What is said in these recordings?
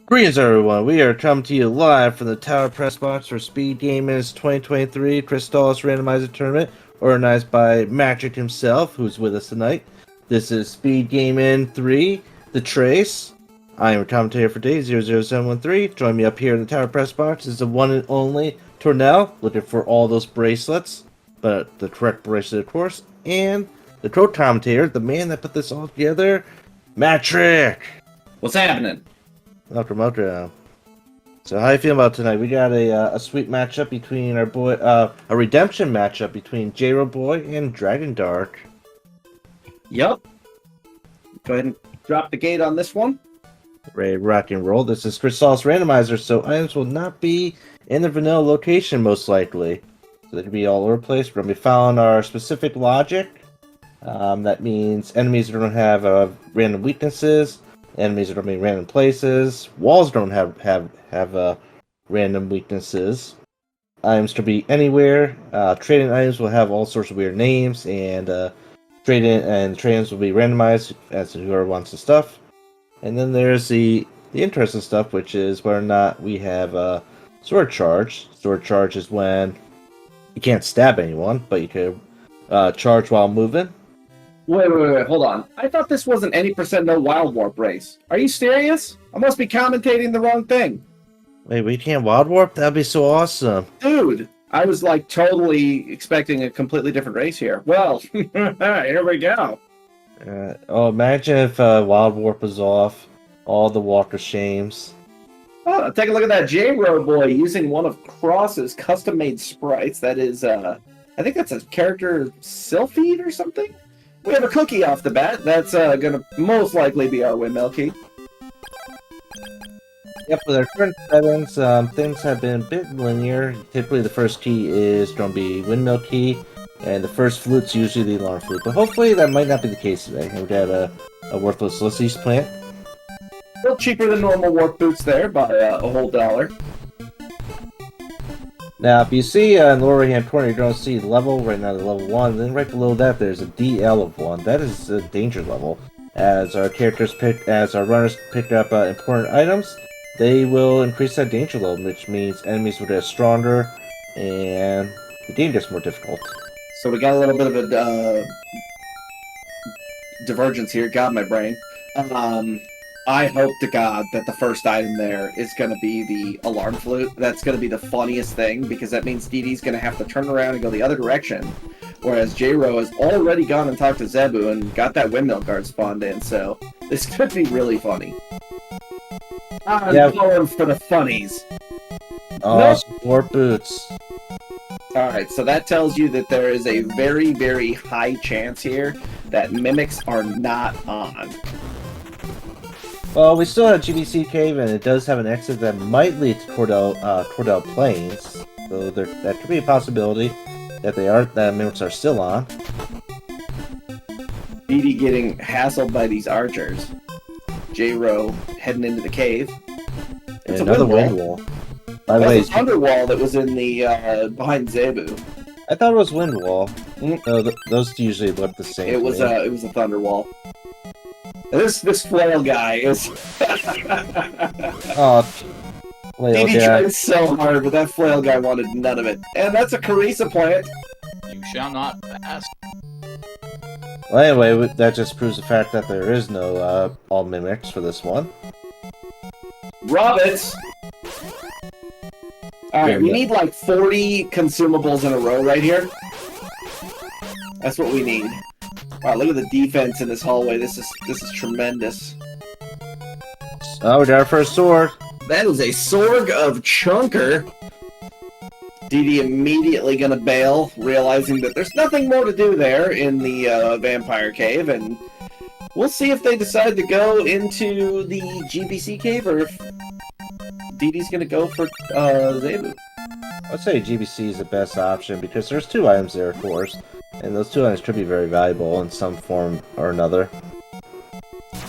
Greetings, everyone. We are coming to you live from the Tower Press Box for Speedgaming's 2023 Crystalis Randomizer Tournament, organized by Magic himself, who's with us tonight. This is Speedgaming 3, The Trace. I am a commentator for day 00713. Join me up here in the Tower Press Box is the one and only Tornell, looking for all those bracelets, but the correct bracelet, of course, and the co-commentator, the man that put this all together, Matrick. What's happening? Welcome. So how you feeling about tonight? We got a sweet matchup between our boy, a redemption matchup between jroweboy and dragondarch. Yup. Go ahead and drop the gate on this one. Ready to rock and roll. This is Crystalis Randomizer, so items will not be in the vanilla location most likely. So they could be all over the place. We're gonna be following our specific logic. That means enemies are gonna have random weaknesses. Enemies are going to be in random places. Walls don't have random weaknesses. Items can be anywhere. Trading items will have all sorts of weird names, and trade-ins will be randomized as to whoever wants the stuff. And then there's the interesting stuff, which is whether or not we have sword charge. Sword charge is when you can't stab anyone, but you can charge while moving. Wait, hold on. I thought this wasn't any % no wild warp race. Are you serious? I must be commentating the wrong thing. Wait, we can't wild warp? That'd be so awesome. Dude, I was like totally expecting a completely different race here. Well, here we go. Imagine if wild warp was off. All the walk of shames. Oh, take a look at that jroweboy using one of Cross's custom-made sprites. That is, I think that's a character Sylphid or something? We have a cookie off the bat. That's going to most likely be our windmill key. Yep, with our current settings, things have been a bit linear. Typically, the first key is going to be windmill key, and the first flute's usually the alarm flute. But hopefully, that might not be the case today. We've got a worthless Ulysses plant. A little cheaper than normal warp boots there by a whole $1. Now, if you see in the lower right-hand corner, you're going to see the level, right now the level 1, then right below that there's a DL of 1. That is a danger level. As our runners pick up important items, they will increase that danger level, which means enemies will get stronger, and the game gets more difficult. So we got a little bit of a divergence here. God, my brain. I hope to God that the first item there is going to be the alarm flute. That's going to be the funniest thing, because that means DD's going to have to turn around and go the other direction, whereas J-Ro has already gone and talked to Zebu and got that windmill guard spawned in, so this could be really funny. I'm going for the funnies. Oh, nope. Sport boots. Alright, so that tells you that there is a very, very high chance here that mimics are not on. Well, we still have GBC Cave, and it does have an exit that might lead to Cordell Plains. So that could be a possibility that mimics are still on. DD getting hassled by these archers. J-Ro heading into the cave. It's another wind wall. By the way, that's an underwall that was in the behind Zebu. I thought it was wind wall. No, those usually look the same. It was a thunder wall. This flail guy is. Oh, flail DD guy. tried so hard, but that flail guy wanted none of it. And that's a Carissa plant. You shall not pass. Well, anyway, that just proves the fact that there is no all mimics for this one. Robbits! Alright, we need like 40 consumables in a row right here. That's what we need. Wow, look at the defense in this hallway. This is tremendous. Oh, we got our first sword. That is a Sorg of Chunker. DD immediately gonna bail, realizing that there's nothing more to do there in the vampire cave, and we'll see if they decide to go into the GBC cave or if DD's gonna go for Zebu. I'd say GBC is the best option because there's 2 items there, of course, and those 2 items could be very valuable in some form or another.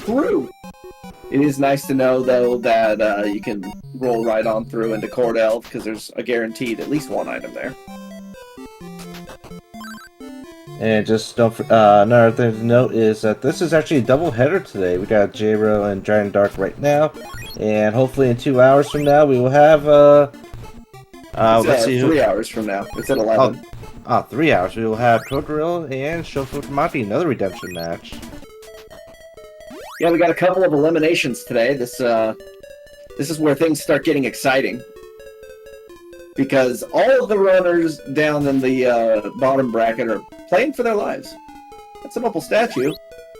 True. It is nice to know, though, that you can roll right on through into Cordell, because there's a guaranteed at least one item there. And just don't. Another thing to note is that this is actually a double header today. We got J-Ro and dragondarch right now, and hopefully in 2 hours from now we will have. Let's see. 3 hours from now. It's at 11. 3 hours. We will have Totoro and Shofutamati, another redemption match. Yeah, we got a couple of eliminations today. This is where things start getting exciting. Because all of the runners down in the bottom bracket are playing for their lives. That's an opal statue.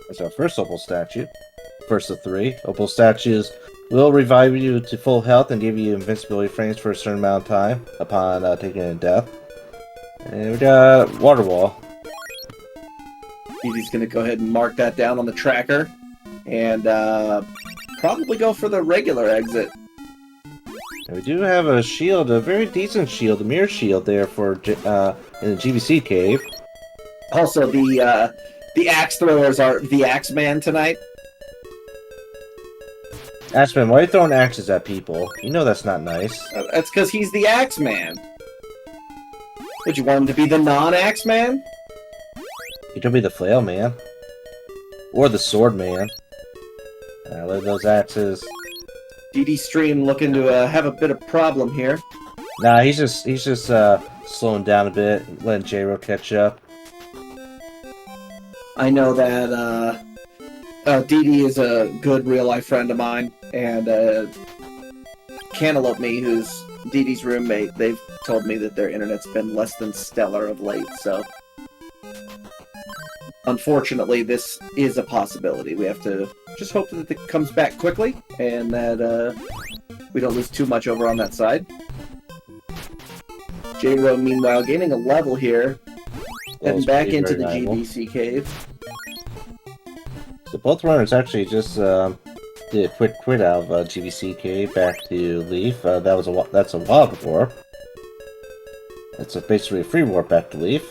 That's our first opal statue. First of 3. Opal statues will revive you to full health and give you invincibility frames for a certain amount of time upon taking a death. And we got water wall. Edie's gonna go ahead and mark that down on the tracker. And probably go for the regular exit. And we do have a shield, a very decent shield, a mirror shield there for in the GBC cave. Also, the axe throwers are the Axeman tonight. Axeman, why are you throwing axes at people? You know that's not nice. That's because he's the Axeman. Would you want him to be the non-Axeman? You could be the flail man. Or the sword man. Look at those axes. DD Stream looking to have a bit of problem here. Nah, he's just slowing down a bit, letting J-Ro catch up. I know that DD is a good real-life friend of mine, and Cantaloupe Me, who's DD's roommate, they've told me that their internet's been less than stellar of late, so... Unfortunately, this is a possibility. We have to just hope that it comes back quickly, and that we don't lose too much over on that side. J-Ro, meanwhile, gaining a level here, heading back into the GBC cave. So both runners actually just did a quick quit out of GBC cave back to Leaf. That's a while before. It's basically a free warp back to Leaf.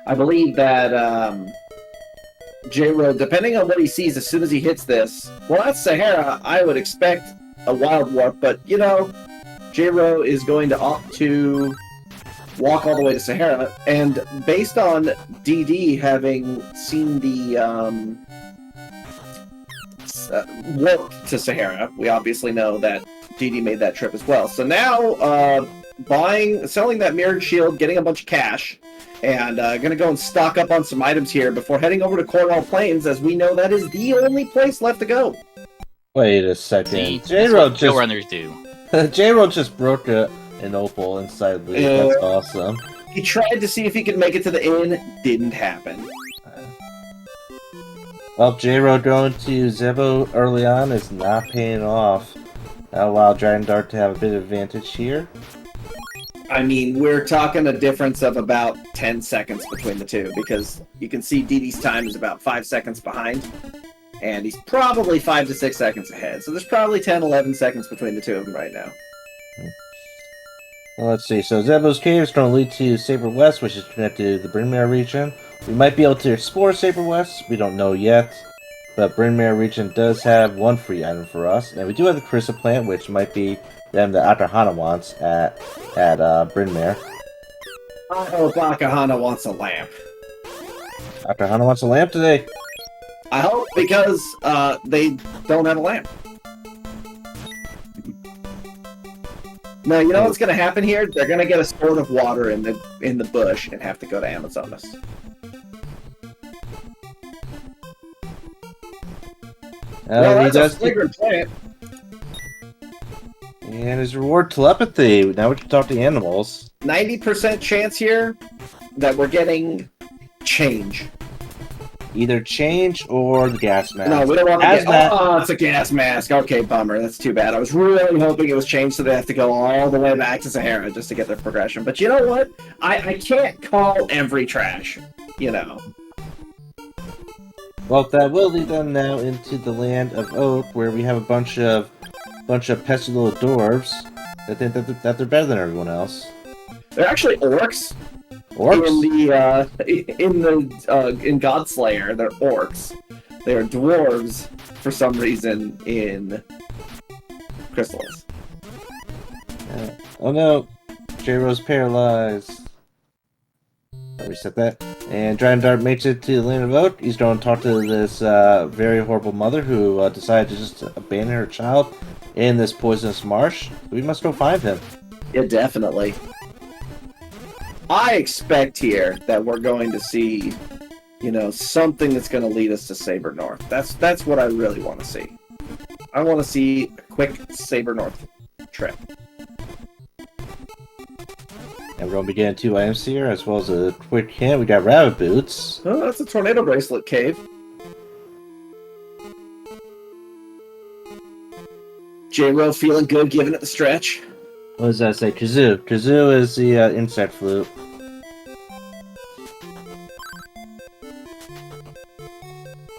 I believe that J-Ro, depending on what he sees as soon as he hits this, well, that's Sahara. I would expect a wild warp, but, you know, J-Ro is going to opt to walk all the way to Sahara, and based on DD having seen the warp to Sahara, we obviously know that DD made that trip as well. So now, selling that mirrored shield, getting a bunch of cash, and gonna go and stock up on some items here before heading over to Cornwall Plains, as we know that is the only place left to go. Wait a second. J-Ro just runners do. J-Ro just broke an opal inside Leaf. That's awesome. He tried to see if he could make it to the inn. Didn't happen. Well, J-Ro going to Zebo early on is not paying off. Allow dragondarch to have a bit of advantage here. I mean, we're talking a difference of about 10 seconds between the two, because you can see DD's time is about 5 seconds behind, and he's probably 5 to 6 seconds ahead. So there's probably 10, 11 seconds between the two of them right now. Well, let's see. So Zebo's Cave is going to lead to Saber West, which is connected to the Brynmare region. We might be able to explore Saber West. We don't know yet. But Brynmare region does have one free item for us. And we do have the Crystal Plant, which might be them that Akahana wants at Brynmare. I hope Akahana wants a lamp. Akahana wants a lamp today. I hope, because they don't have a lamp. No, you know what's going to happen here? They're going to get a sword of water in the bush and have to go to Amazonas. Well, that's a flagrant plant. And his reward, telepathy. Now we can talk to animals. 90% chance here that we're getting change. Either change or the gas mask. No, we don't want to get... Oh, it's a gas mask. Okay, bummer. That's too bad. I was really hoping it was changed so they have to go all the way back to Sahara just to get their progression. But you know what? I can't call every trash, you know. Well, that will lead them now into the land of Oak, where we have a bunch of pesky little dwarves that think that they're better than everyone else. They're actually orcs. Orcs? In Godslayer, they're orcs. They are dwarves for some reason in Crystalis. Oh no, J-Row's paralyzed. I'll reset that. And dragondarch makes it to the land of Oak. He's going to talk to this very horrible mother who decided to just abandon her child in this poisonous marsh. We must go find him. Yeah, definitely. I expect here that we're going to see, you know, something that's going to lead us to Saber North. That's what I really want to see. I want to see a quick Saber North trip. And we're going to be getting 2 items here, as well as a quick hint. We got rabbit boots. Oh, that's a tornado bracelet cave. J-Row feeling good, giving it the stretch. What does that say? Kazoo. Kazoo is the insect flute.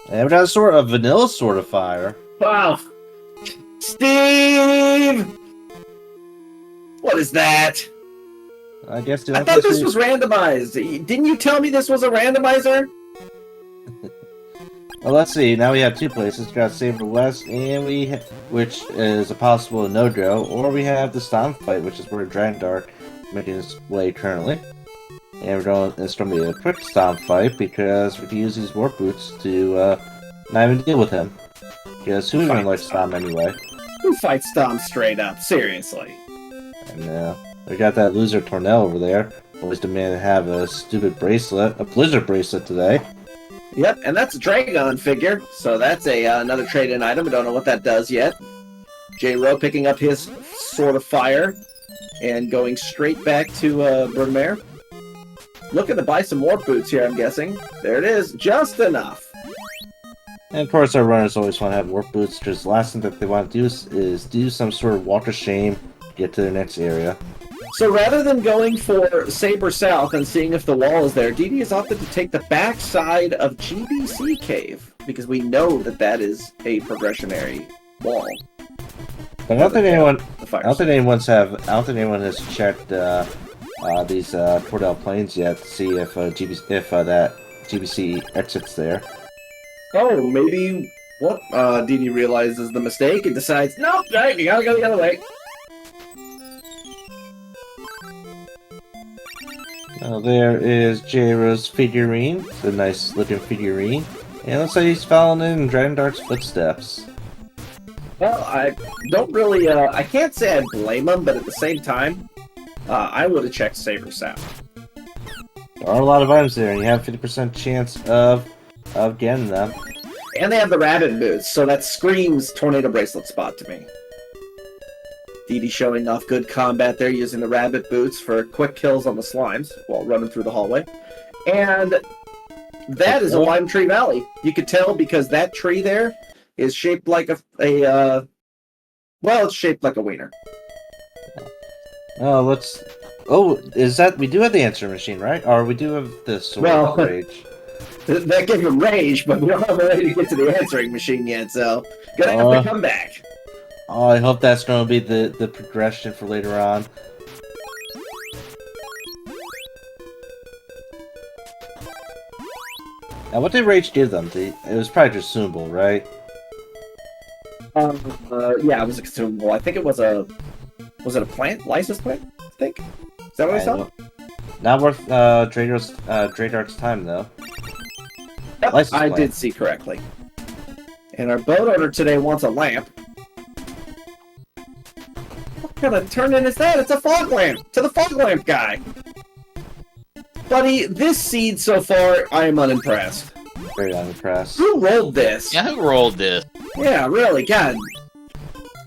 And we got a sort of vanilla sort of fire. Wow. Steve! What is that? I guess. I thought this was randomized. Didn't you tell me this was a randomizer? Well, let's see. Now we have 2 places. We got Saber West, and which is a possible no-go, or we have the Stomp fight, which is where dragondarch making its way currently. And it's going to be a quick Stomp fight because we can use these warp boots to not even deal with him. Because who even likes Stomp anyway? Who fights Stomp straight up? Seriously. And we got that loser Tornell over there. Always demanding to have a stupid bracelet, a blizzard bracelet today. Yep, and that's a Dragon figure, so that's another trade-in item. I don't know what that does yet. J-Row picking up his Sword of Fire and going straight back to Brunmare. Looking to buy some more boots here, I'm guessing. There it is, just enough. And of course, our runners always want to have warp boots, because the last thing that they want to do is do some sort of walk of shame, get to their next area. So rather than going for Saber South and seeing if the wall is there, DD has opted to take the back side of GBC Cave, because we know that that is a progressionary wall. But I don't think anyone has checked these Cordell Plains yet to see if that GBC exits there. Oh, maybe what? DD realizes the mistake and decides, nope, right, you gotta go the other way. There is J-Row's figurine. It's a nice looking figurine. And it looks like he's following in dragondarch's footsteps. Well, I don't really, I can't say I blame him, but at the same time, I would have checked Saber South. There are a lot of items there, and you have a 50% chance of getting them. And they have the rabbit boots, so that screams tornado bracelet spot to me. DD showing off good combat there, using the rabbit boots for quick kills on the slimes while running through the hallway. And that is a Lime Tree Valley. You could tell because that tree there is shaped like well, it's shaped like a wiener. Oh, is that... We do have the answer machine, right? Or we do have the sword of rage. That gave him rage, but we don't have a way to get to the answering machine yet, so gonna have to come back. Oh, I hope that's going to be the progression for later on. Now, what did Rage give them? It was probably consumable, right? Yeah, it was a consumable. I think it was a... Was it a plant? License plant? I think? Is that what I saw? Not worth Dragondarch's time, though. Yep, I did see correctly. And our boat owner today wants a lamp. What kind of turn-in is that? It's a fog lamp! To the fog lamp guy! Buddy, this seed so far, I am unimpressed. Very unimpressed. Who rolled this? Yeah, who rolled this? Yeah, really, God.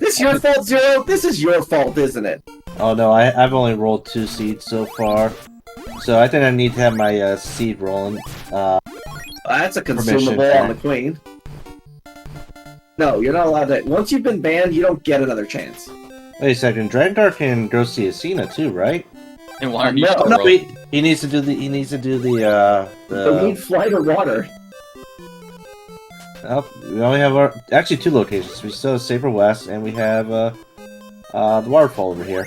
This your fault, Zero? This is your fault, isn't it? Oh no, I've only rolled 2 seeds so far. So I think I need to have my seed rolling. That's a consumable on the Queen. No, you're not allowed to. Once you've been banned, you don't get another chance. Wait a second, Dragondarch can go see Asina too, right? And why aren't you No, still he needs to do the So we need flight or water. Well, we only have actually 2 locations. We still have Saber West, and we have the waterfall over here.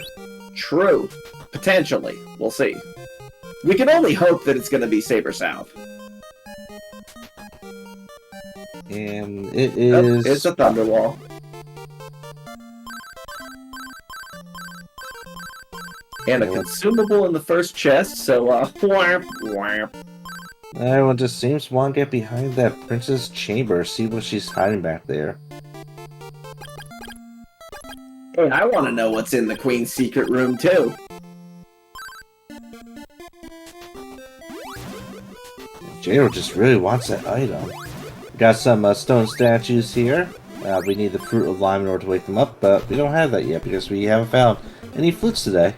True. Potentially. We'll see. We can only hope that it's going to be Saber South. And it is... It's a Thunderwall. And a consumable in the first chest, so, whap, whap. Everyone just seems to want to get behind that princess chamber, see what she's hiding back there. Hey, I want to know what's in the queen's secret room, too. Jiro just really wants that item. We got some stone statues here. We need the fruit of lime in order to wake them up, but we don't have that yet because we haven't found any flutes today.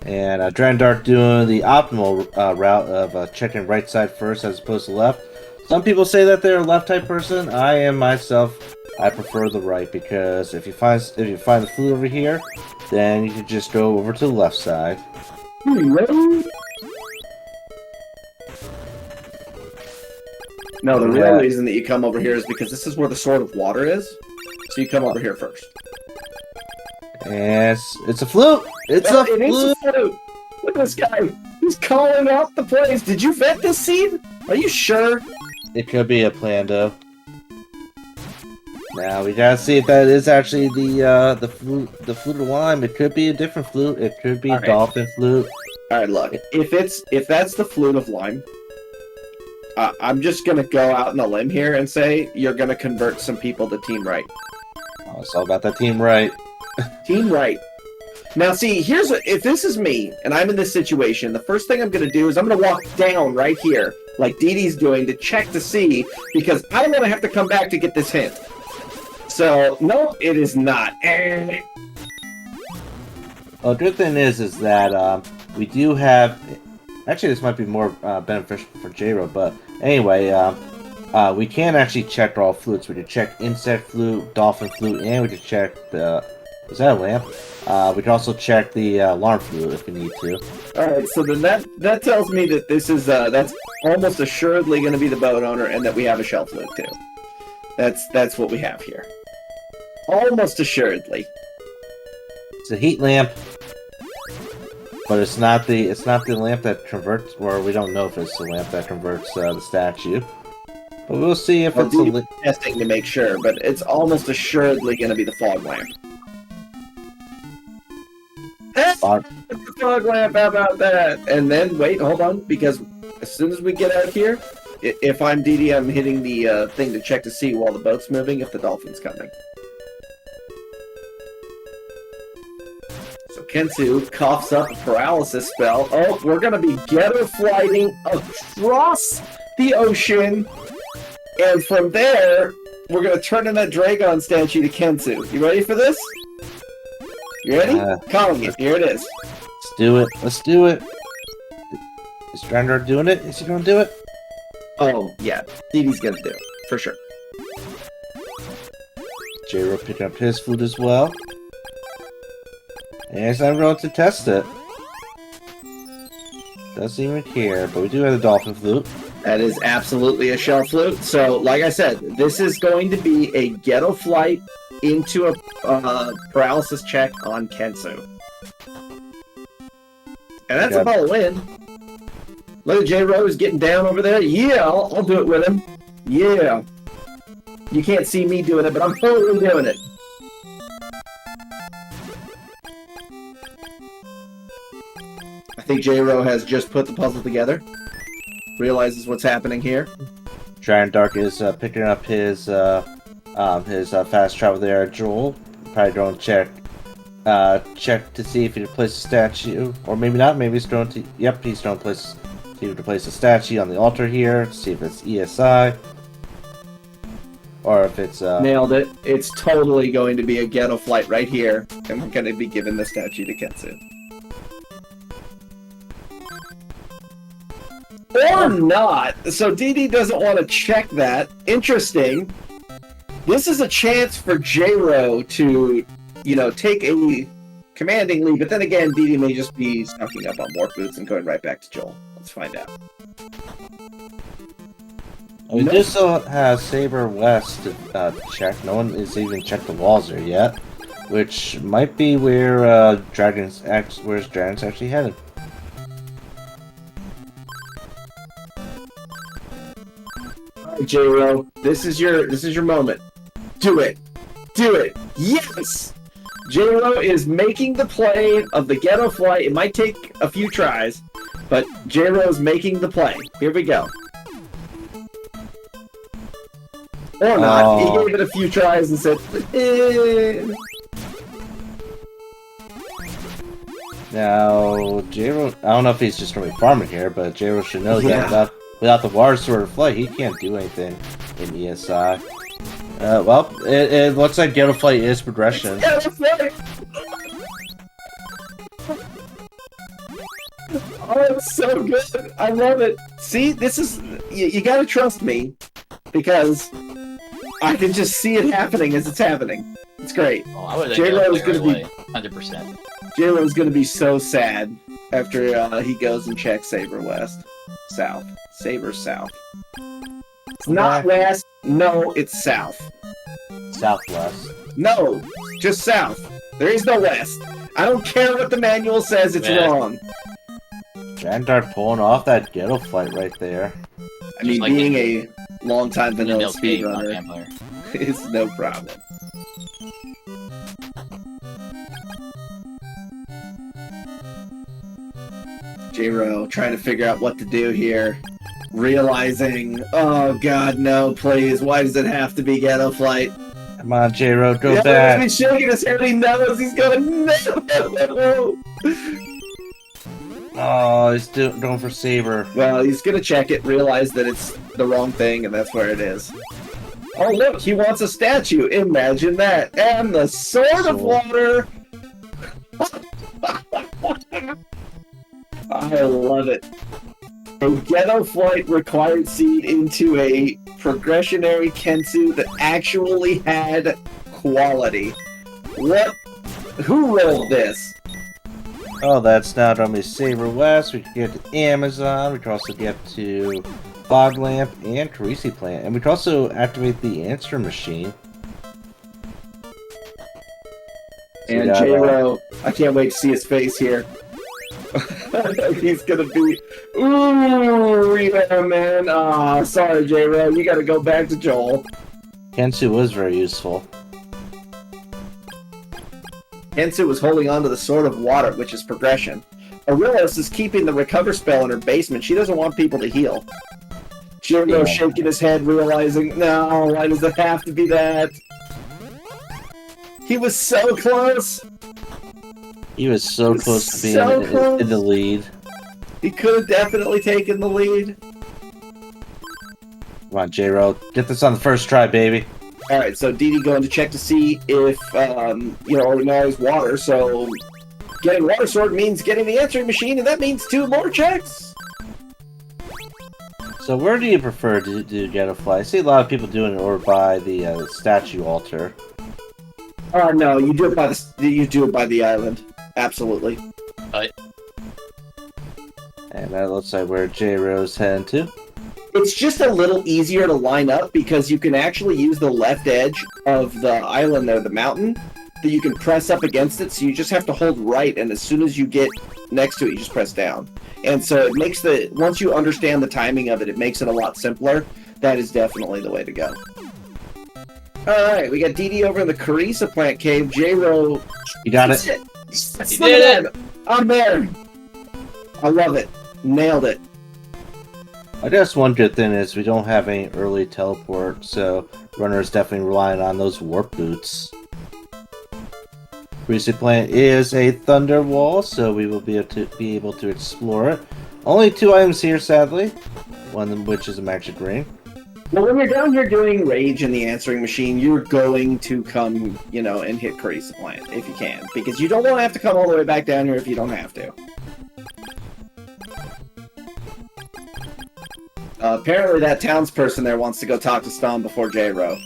And dragondarch doing the optimal route of checking right side first as opposed to left. Some people say that they're a left type person. I am myself. I prefer the right because if you find the flute over here, then you can just go over to the left side. No, the real reason that you come over here is because this is where the Sword of Water is. So you come over here first. Yes, it's a flute! It's Well, a flute! It is a flute! Look at this guy! He's calling out the place! Did you vet this seed? Are you sure? It could be a plando. Now we gotta see if that is actually the flute of lime. It could be a different flute. It could be a dolphin flute. Alright, look. If that's the flute of lime, I'm just gonna go out on a limb here and say you're gonna convert some people to Team Right. Oh, it's all about that team right. Team Right. Now, see, if this is me and I'm in this situation, the first thing I'm gonna do is I'm gonna walk down right here, like Dee Dee's doing, to check to see, because I don't want to have to come back to get this hint. So, no, it is not. Well, the good thing is that we do have. Actually, this might be more beneficial for J-Ro, but anyway, we can actually check all flutes. We can check insect flute, dolphin flute, and we can check the. Is that a lamp? We can also check the alarm flute if we need to. Alright, so then that tells me that this is that's almost assuredly going to be the boat owner, and that we have a shell flute too. That's what we have here. Almost assuredly. It's a heat lamp, but it's not the lamp that converts. Or we don't know if it's the lamp that converts the statue. But we'll see if it's a testing to make sure. But it's almost assuredly going to be the fog lamp. The fog lamp, how about that? And then, wait, hold on, because as soon as we get out here, if I'm Dee Dee, I'm hitting the thing to check to see while the boat's moving if the dolphin's coming. So Kensu coughs up a paralysis spell. Oh, we're going to be ghetto flighting across the ocean, and from there, we're going to turn in that Dragon statue to Kensu. You ready for this? You ready? Calling it. Here it is. Let's do it. Let's do it. Is Dragondarch doing it? Is he going to do it? Oh, yeah. Dee Dee's going to do it. For sure. J-Ro picking up his food as well. And he's not going to test it. Doesn't even care, but we do have the dolphin flute. That is absolutely a shell flute. So, like I said, this is going to be a ghetto flight into a paralysis check on Kensu. And that's about a win. Look at J-Rose getting down over there. Yeah, I'll do it with him. Yeah. You can't see me doing it, but I'm totally doing it. I think J-Ro has just put the puzzle together. Realizes what's happening here. Dragondarch is picking up his fast travel there. Joel probably going to check to see if he can place a statue, or maybe not. Maybe he's going to. Yep, he's going to see if he can place a statue on the altar here. See if it's ESI, or if it's nailed it. It's totally going to be a ghetto flight right here, and we're going to be giving the statue to Kensu. Or not. So Dee Dee doesn't want to check that. Interesting. This is a chance for J-Ro to, take a commanding lead. But then again, Dee Dee may just be stocking up on more boots and going right back to Joel. Let's find out. We do still have Saber West to check. No one has even checked the walls there yet, which might be where Dragon's actually headed. J-Ro, this is your moment. Do it. Do it. Yes! J-Ro is making the play of the ghetto flight. It might take a few tries, but J-Ro is making the play. Here we go. Or not. Oh. He gave it a few tries and said, eh. Now, J-Ro, I don't know if he's just going to be farming here, but J-Ro should know Yeah. that without the water sword of flight, he can't do anything in ESI. Well, it looks like Ghetto Flight is progression. Ghetto flight! Oh, it's so good. I love it. See, this is... You gotta trust me, because I can just see it happening as it's happening. It's great. Oh, I would J-Lo is going gonna to be- 100%. J-Lo's gonna be so sad after he goes and checks Saber West. South. Saber South. It's not west. No, it's south. Southwest. No, just south. There is no west. I don't care what the manual says, it's West. wrong. Dragondarch pulling off that Ghetto Flight right there. I mean, like being a long-time vanilla Vanilla Cave, not speedrunner Vampire. is no problem. J-Ro trying to figure out what to do here. Realizing, oh god, no, please, why does it have to be Ghetto Flight? Come on, J-Ro, go Yeah, back. he's shaking his head, he knows, he's going, no! Oh, he's going for Saber. Well, he's gonna check it, realize that it's the wrong thing, and that's where it is. Oh, look, he wants a statue. Imagine that. And the Sword of Water. I love it. A Ghetto Flight required seed into a progressionary Kensu that actually had quality. What? Who rolled this? Oh, that's not only Saber West. We can get to Amazon. We can also get to Fog Lamp and Carisi Plant. And we can also activate the answer machine. And Yeah, J-Ro, I can't wait to see his face here. He's gonna be, ooh, yeah, man. Ah, sorry, J-Ro, you gotta go back to Joel. Kensu was very useful. Kensu was holding on to the Sword of Water, which is progression. Aurelius is keeping the recover spell in her basement. She doesn't want people to heal. J-Ro Yeah. shaking his head, realizing, no, why does it have to be that? He was so close. He was so close to being So close. in the lead. He could have definitely taken the lead. Come on, J-Ro. Get this on the first try, baby. Alright, so Dee Dee going to check to see if, Ordinari's water, so getting Water Sword means getting the answering machine, and that means 2 more checks! So where do you prefer to do Ghetto Fly? I see a lot of people doing it over by the statue altar. No, you do it by the island. Absolutely. And that looks like where J-Ro's heading to. It's just a little easier to line up because you can actually use the left edge of the island there, the mountain, that you can press up against it, so you just have to hold right, and as soon as you get next to it, you just press down. And so it makes once you understand the timing of it, it makes it a lot simpler. That is definitely the way to go. Alright, we got Dee Dee over in the Carissa plant cave. J-Ro... You got That's it? That's You the did man. I'm there! I love it. Nailed it. I guess one good thing is we don't have any early teleport, so runner is definitely relying on those warp boots. Recent plant is a thunder wall, so we will be able to explore it. Only 2 items here, sadly. One of which is a magic ring. Well, when you're down here doing Rage in the answering machine, you're going to come, and hit Carissa plant, if you can. Because you don't want to have to come all the way back down here if you don't have to. Apparently that townsperson there wants to go talk to Stom before J-Ro.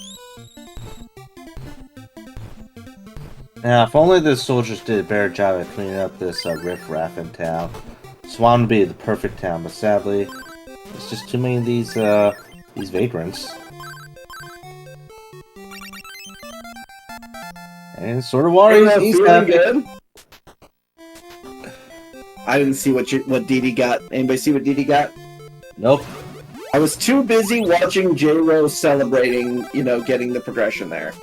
Now, if only the soldiers did a better job at cleaning up this riffraff in town. Swan would be the perfect town, but sadly, there's just too many of these vagrants. And Sword of Water, he's feeling happy. good. I didn't see what Dee Dee got. Anybody see what Dee Dee got? Nope. I was too busy watching J-Ro celebrating, getting the progression there.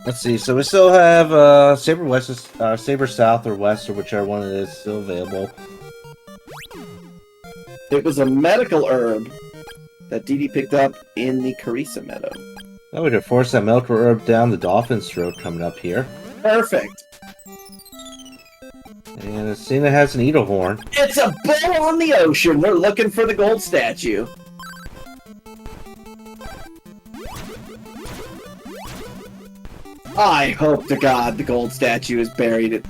Let's see. So we still have Saber West, Saber South or West, or whichever one it is, still available. It was a medical herb that Dee Dee picked up in the Carissa Meadow. Now we can force that medical herb down the Dolphin's throat coming up here. Perfect. And Athena has an Eagle Horn. It's a bow on the ocean. We're looking for the gold statue. I hope to God the gold statue is buried at,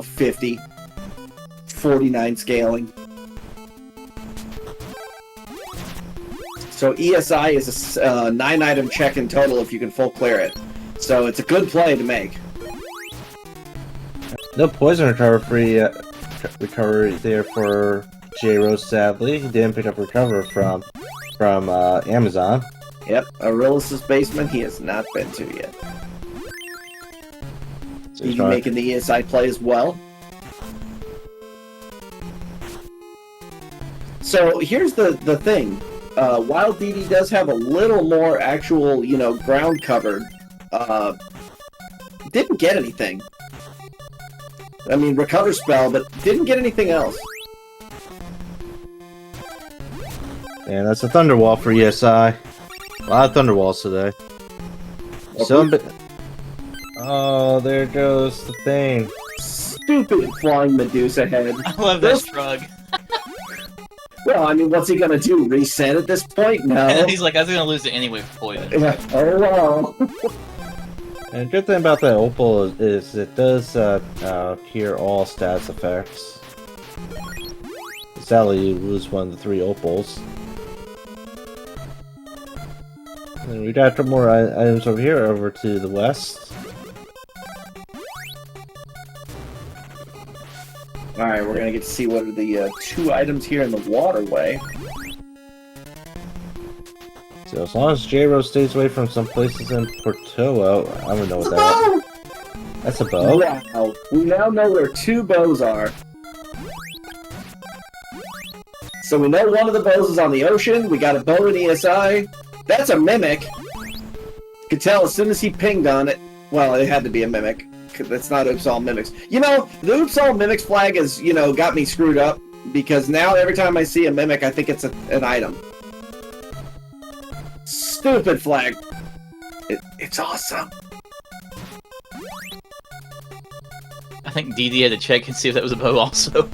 50. 49 scaling. So ESI is a 9-item check in total if you can full clear it. So it's a good play to make. No poison recovery there for J-Rose, sadly. He didn't pick up recover from Amazon. Yep, Aurelius' basement he has not been to yet. So Dee Dee making the ESI play as well. So here's the thing. While Dee Dee does have a little more actual, ground covered, didn't get anything. I mean, recover spell, but didn't get anything else. And that's a Thunderwall for ESI. A lot of Thunderwalls today. Oh, there goes the thing. Stupid flying Medusa head. I love that shrug. Well, I mean, what's he gonna do? Reset at this point? No. And he's like, I was gonna lose it anyway for poison. Yeah. Oh well. And the good thing about that opal is it does cure all stats effects. Sadly, you lose one of the 3 opals. And we got a couple more items over here, over to the west. Alright, we're gonna get to see what are the 2 items here in the waterway. So as long as J-Rose stays away from some places in Portoa, I don't know what that is. That's a bow? Wow. We now know where 2 bows are. So we know one of the bows is on the ocean. We got a bow in ESI. That's a mimic. You could tell as soon as he pinged on it. Well, it had to be a mimic. That's not Oops All Mimics. The Oops All Mimics flag has, got me screwed up. Because now every time I see a mimic, I think it's an item. Stupid flag. It's awesome. I think Dee Dee had to check and see if that was a bow also.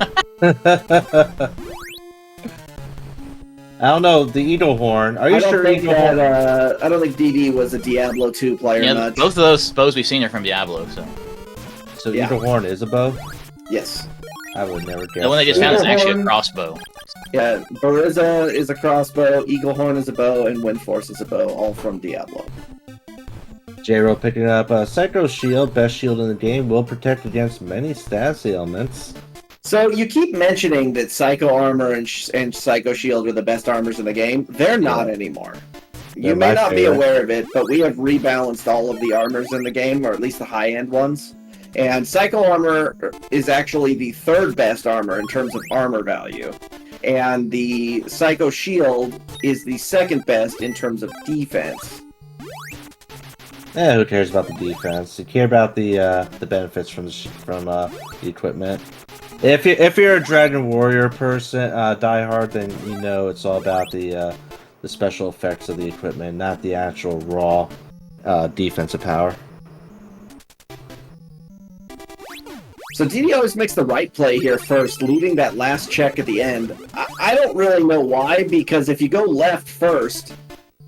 I don't know, the Eagle Horn. Are you sure Eagle Horn? I don't think Dee Dee was a Diablo 2 player. Yeah, both of those bows we've seen are from Diablo, so. So Eagle Horn is a bow? Yes. I would never guess. The one they just found is actually a crossbow. Yeah, Bariza is a crossbow, Eagle Horn is a bow, and Wind Force is a bow, all from Diablo. J-Ro picking up Psycho Shield, best shield in the game, will protect against many stats ailments. So you keep mentioning that Psycho Armor and Psycho Shield are the best armors in the game. They're not anymore. You may not be aware of it, but we have rebalanced all of the armors in the game, or at least the high-end ones. And Psycho Armor is actually the 3rd best armor in terms of armor value. And the Psycho Shield is the 2nd best in terms of defense. Who cares about the defense? You care about the benefits from the equipment. If you're a Dragon Warrior person, diehard, then you know it's all about the special effects of the equipment, not the actual raw defensive power. So Dee Dee always makes the right play here first, leaving that last check at the end. I don't really know why, because if you go left first,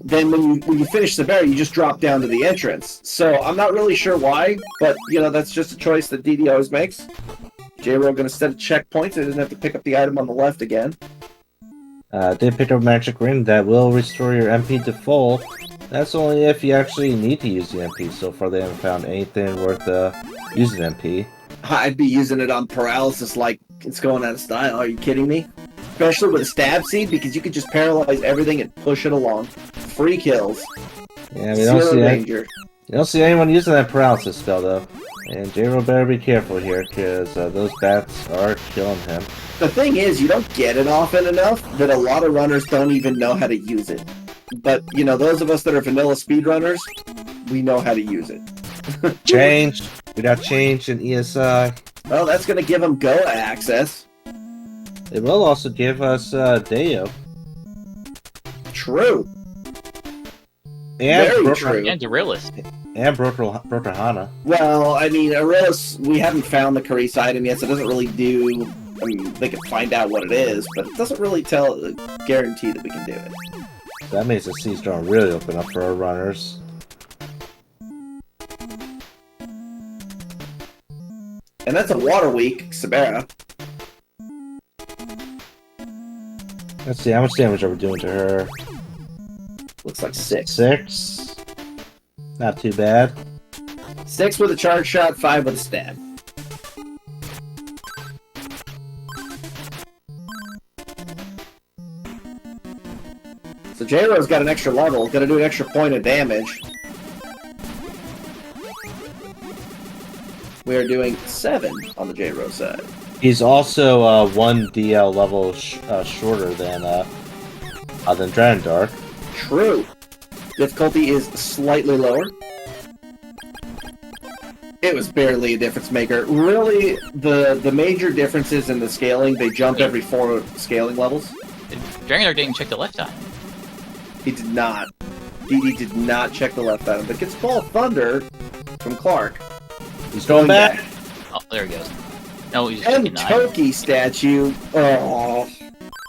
then when you finish the berry, you just drop down to the entrance. So I'm not really sure why, but that's just a choice that Dee Dee always makes. J-Ro gonna set a checkpoint so he doesn't have to pick up the item on the left again. Did pick up Magic Ring that will restore your MP to full. That's only if you actually need to use the MP. So far they haven't found anything worth using MP. I'd be using it on paralysis like it's going out of style. Are you kidding me? Especially with a stab seed, because you could just paralyze everything and push it along. Free kills. Yeah, Zero danger. You don't see anyone using that paralysis spell though. And J-Ro better be careful here, because those bats are killing him. The thing is, you don't get it often enough that a lot of runners don't even know how to use it. But, those of us that are vanilla speedrunners, we know how to use it. Change. We got change in ESI. Well, that's going to give him Go access. It will also give us Deo. True. And Very true. And Dorillus. And Brotorhana. Well, I mean, Aris, we haven't found the Carice item yet, so it doesn't really do... I mean, they can find out what it is, but it doesn't really guarantee that we can do it. That means the sea's gonna really open up for our runners. And that's a Water Weak, Sabera. Let's see, how much damage are we doing to her? Looks like 6. 6. Not too bad. 6 with a charge shot, 5 with a stab. So J-Ro's got an extra level, gonna do an extra point of damage. We are doing 7 on the J-Ro side. He's also 1 DL level shorter than dragondarch. True. Difficulty is slightly lower. It was barely a difference maker. Really, the major differences in the scaling, they jump every 4 scaling levels. Dragondarch didn't check the left eye. He did not. DD did not check the left item, but gets Ball of Thunder from Clark. He's going back. Oh, there he goes. No, he's just And checking the eye. Toki statue. Oh,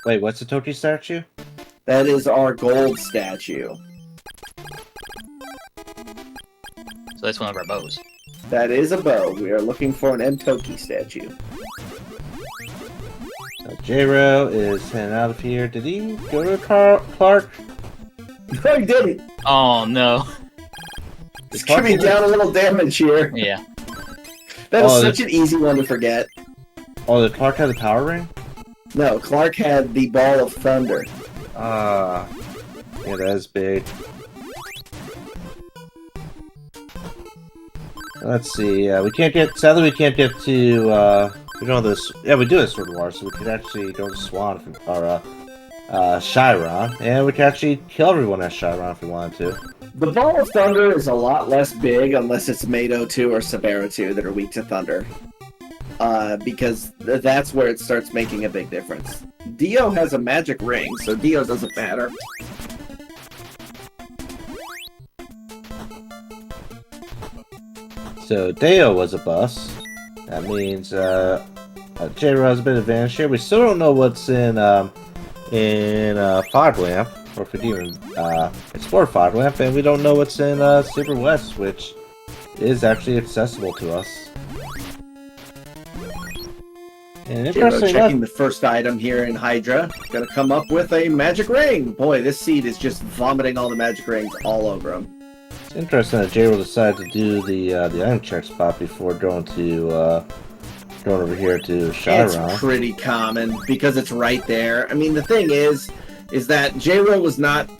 Wait, what's the Toki statue? that is our gold statue. So that's one of our bows. That is a bow. We are looking for an M-Toki statue. J-Ro is heading out of here. Did he go to Clark? No, he didn't. Oh, no. It's giving down a little damage here. Yeah. That is such an easy one to forget. Oh, did Clark have the power ring? No, Clark had the Ball of Thunder. Yeah, that is big. Let's see. We can't get. Sadly, we can't get to. We don't have this. Yeah, we do have Sword War, so we could actually go to Swan or Chiron, and we could actually kill everyone at Chiron if we wanted to. The Ball of Thunder is a lot less big unless it's Mado 2 or Sabera 2 that are weak to Thunder. Because that's where it starts making a big difference. Dio has a magic ring, so Dio doesn't matter. So Deo was a bus. That means J-Ro has a bit of advantage here. We still don't know what's in Fog Lamp, or if we can even explore Fog Lamp, and we don't know what's in Super West, which is actually accessible to us. And J-Ro interesting checking the first item here in Hydra. Gonna come up with a magic ring. Boy, this seed is just vomiting all the magic rings all over him. It's interesting that J-Ro decided to do the item check spot before going over here to Chiron. It's pretty common because it's right there. I mean, the thing is that J-Ro was not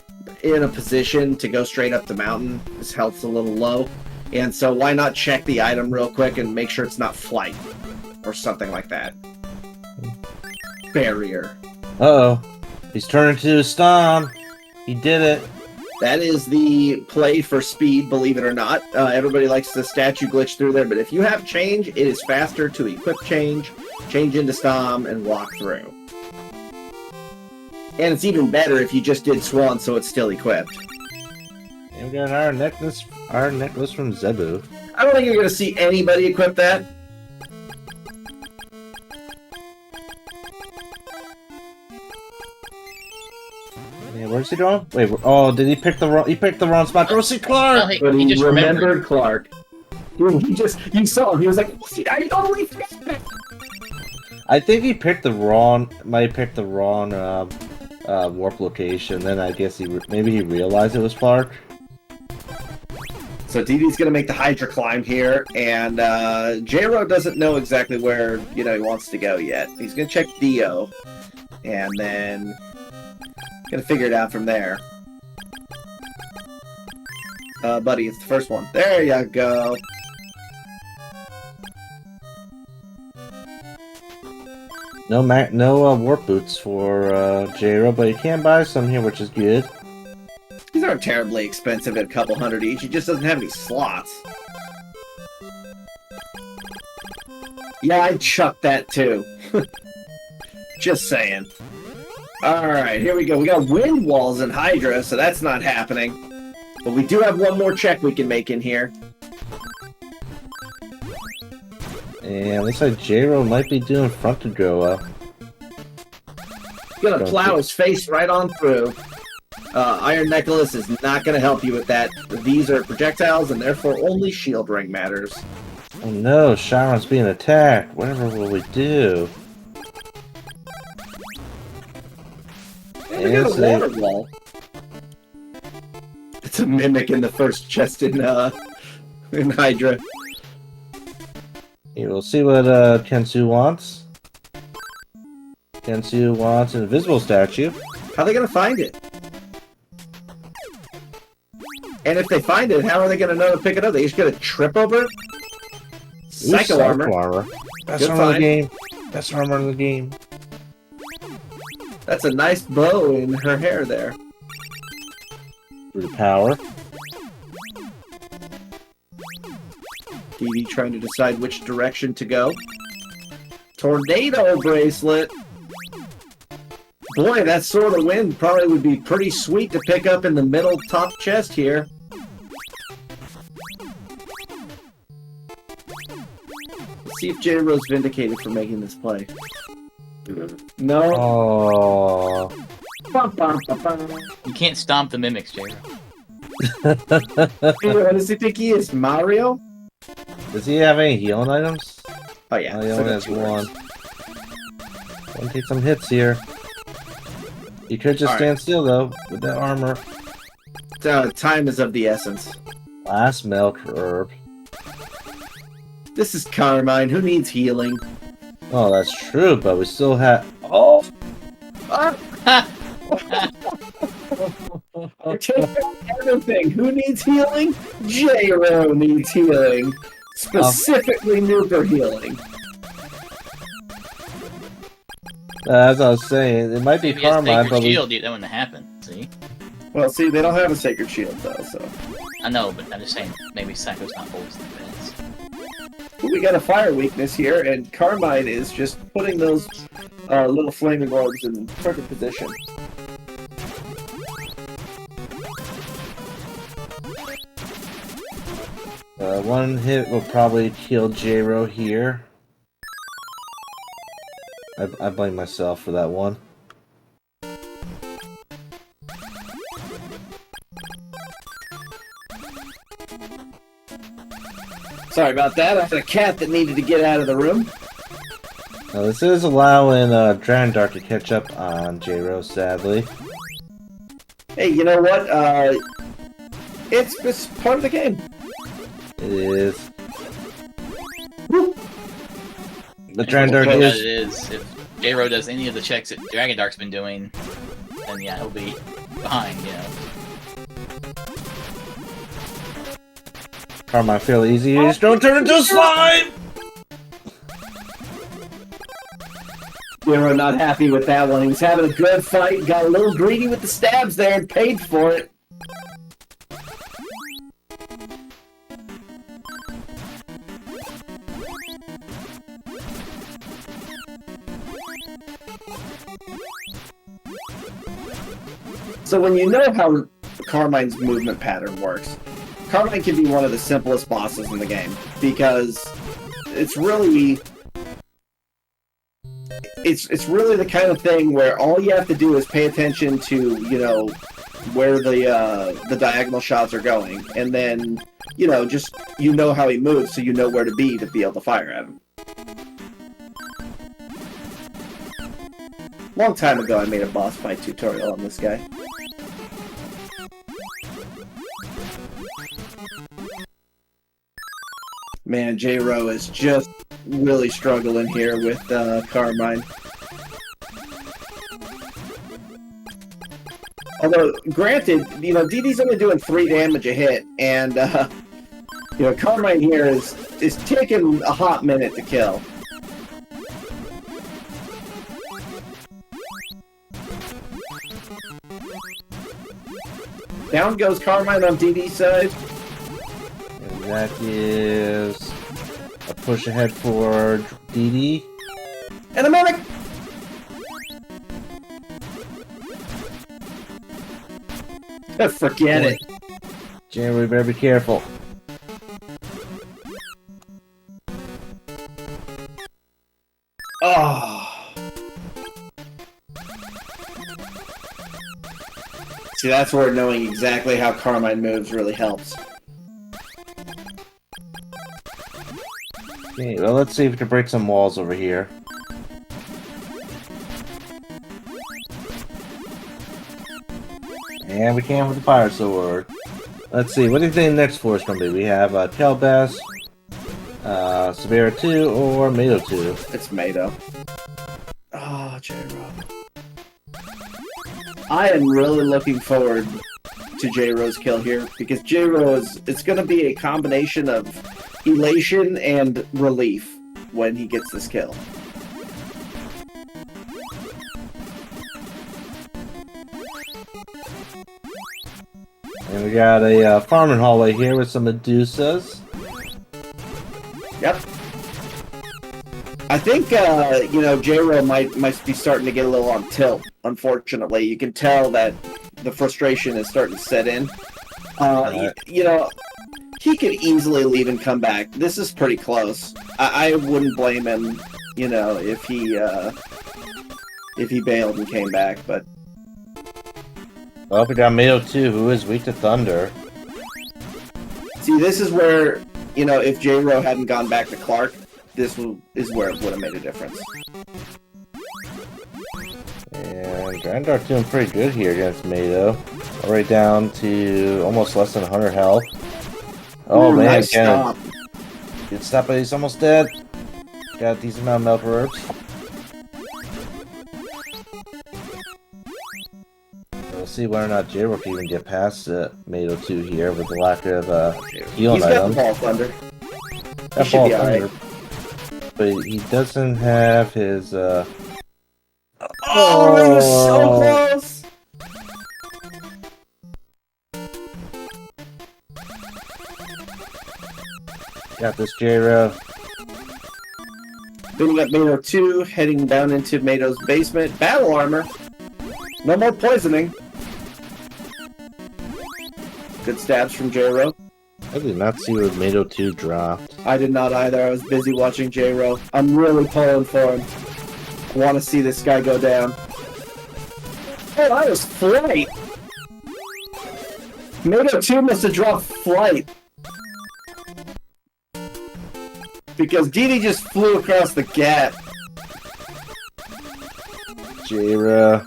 in a position to go straight up the mountain. His health's a little low. And so why not check the item real quick and make sure it's not flight or something like that. Barrier. Uh-oh. He's turning to a Stom. He did it. That is the play for speed, believe it or not. Everybody likes the statue glitch through there, but if you have change, it is faster to equip change into Stom, and walk through. And it's even better if you just did Swan, so it's still equipped. And we got an iron necklace from Zebu. I don't think you're going to see anybody equip that. Yeah, where's he going? Wait, oh, did he pick the wrong? He picked the wrong spot. Go see Clark. Well, But he just remembered Clark. Dude, you saw him. He was like, I totally forgot that. I think he picked the wrong. Might pick the wrong warp location. Then I guess maybe he realized it was Clark. So DD's gonna make the Hydra climb here, and J-Ro doesn't know exactly where he wants to go yet. He's gonna check Dio, and then gonna figure it out from there. Buddy, it's the first one. There you go. No warp boots for J-Ro, but you can buy some here, which is good. These aren't terribly expensive at a couple hundred each. He just doesn't have any slots. Yeah, I'd chuck that too. Just saying. Alright, here we go. We got wind walls in Hydra, so that's not happening. But we do have one more check we can make in here. And looks like J-Ro might be doing fronted grow. Gonna plow his face right on through. Iron Necklace is not gonna help you with that. These are projectiles, and therefore only shield ring matters. Oh no, Sharon's being attacked. Whatever will we do? And we got a water wall. It's a mimic in the first chest in Hydra. Okay, we'll see what Kensu wants. Kensu wants an invisible statue. How are they gonna find it? And if they find it, how are they gonna know to pick it up? They just gonna trip over it? Psycho armor. Best Good armor in the find. game. Best armor in the game. That's a nice bow in her hair there. Through the power. Dee Dee trying to decide which direction to go. Tornado bracelet. Boy, that Sword of Wind probably would be pretty sweet to pick up in the middle top chest here. Let's see if J-Ro's vindicated for making this play. No. Oh. Bum, bum, bum, bum. You can't stomp the mimics, J-Ro. What does he think he is? Mario? Does he have any healing items? Oh yeah. Oh, he so only that's has yours. one. Gonna take some hits here. You could just All right. stand still though with that armor. Time is of the essence. Last milk herb. This is Carmine. Who needs healing? Oh, that's true, but we still have. Oh. Ah! Take out everything. Who needs healing? J-Ro needs healing. Specifically Nooper healing. As I was saying, it might be Maybe a Carmine, sacred but we... shield, that wouldn't happen. See? Well, see, they don't have a sacred shield though, so. I know, but I'm just saying, maybe Psycho's not holding the best. But we got a fire weakness here, and Carmine is just putting those little flaming orbs in perfect position. One hit will probably kill J-Ro here. I blame myself for that one. Sorry about that. I had a cat that needed to get out of the room. Now this is allowing dragondarch to catch up on J-Ro, sadly. Hey, you know what? It's part of the game. It is. Woo. The dragondarch Well, is... it is. If J-Ro does any of the checks that Dragondarch's been doing, then yeah, he'll be behind, you know. Carmine fairly easy. You just don't turn into a slime! J-Ro not happy with that one. He was having a good fight, got a little greedy with the stabs there, and paid for it. So when you know how Carmine's movement pattern works, Carmine can be one of the simplest bosses in the game, because it's really... It's really the kind of thing where all you have to do is pay attention to, you know, where the diagonal shots are going, and then, you know, just, you know how he moves, so you know where to be able to fire at him. Long time ago I made a boss fight tutorial on this guy. Man, J-Ro is just really struggling here with Carmine. Although, granted, you know, DD's only doing 3 damage a hit, and, you know, Carmine here is taking a hot minute to kill. Down goes Carmine on DD's side. And that is... A push ahead for DD. And a mimic! Forget it. January, better be careful. Oh. See, that's where knowing exactly how Carmine moves really helps. Okay, well, let's see if we can break some walls over here. And we can with the fire sword. Let's see, what do you think the next floor is going to be? We have Telbass, Severa 2, or Mato 2. It's Mato. Oh, J-Ro. I am really looking forward to J-Ro's kill here, because J-Ro it's going to be a combination of elation and relief when he gets this kill. And we got a farming hallway here with some Medusas. Yep. I think, you know, J-Ro might be starting to get a little on tilt, unfortunately. You can tell that the frustration is starting to set in. You know, he could easily leave and come back. This is pretty close. I wouldn't blame him, you know, if he bailed and came back, but... Well, we got Mato 2, who is weak to thunder. See, this is where, you know, if J-Ro hadn't gone back to Clark, this is where it would have made a difference. And dragondarch doing pretty good here against Mato. Already down to almost less than 100 health. Oh Ooh, man, nice stop. Good stop, but he's almost dead. Got a decent amount of milk herbs. We'll see whether or not J-Ro can even get past Mato 2 here with the lack of healing He's got items. the ball thunder. That should ball be thunder. alright. But he doesn't have his Oh, he was so close! Got this J-Ro. Then we got Mato 2 heading down into Mato's basement. Battle armor. No more poisoning. Good stabs from J-Ro. I did not see where Mato 2 dropped. I did not either. I was busy watching J-Ro. I'm really pulling for him. I want to see this guy go down. Oh, that was flight! Mato 2 must have dropped flight. Because DD just flew across the gap. J-Ro.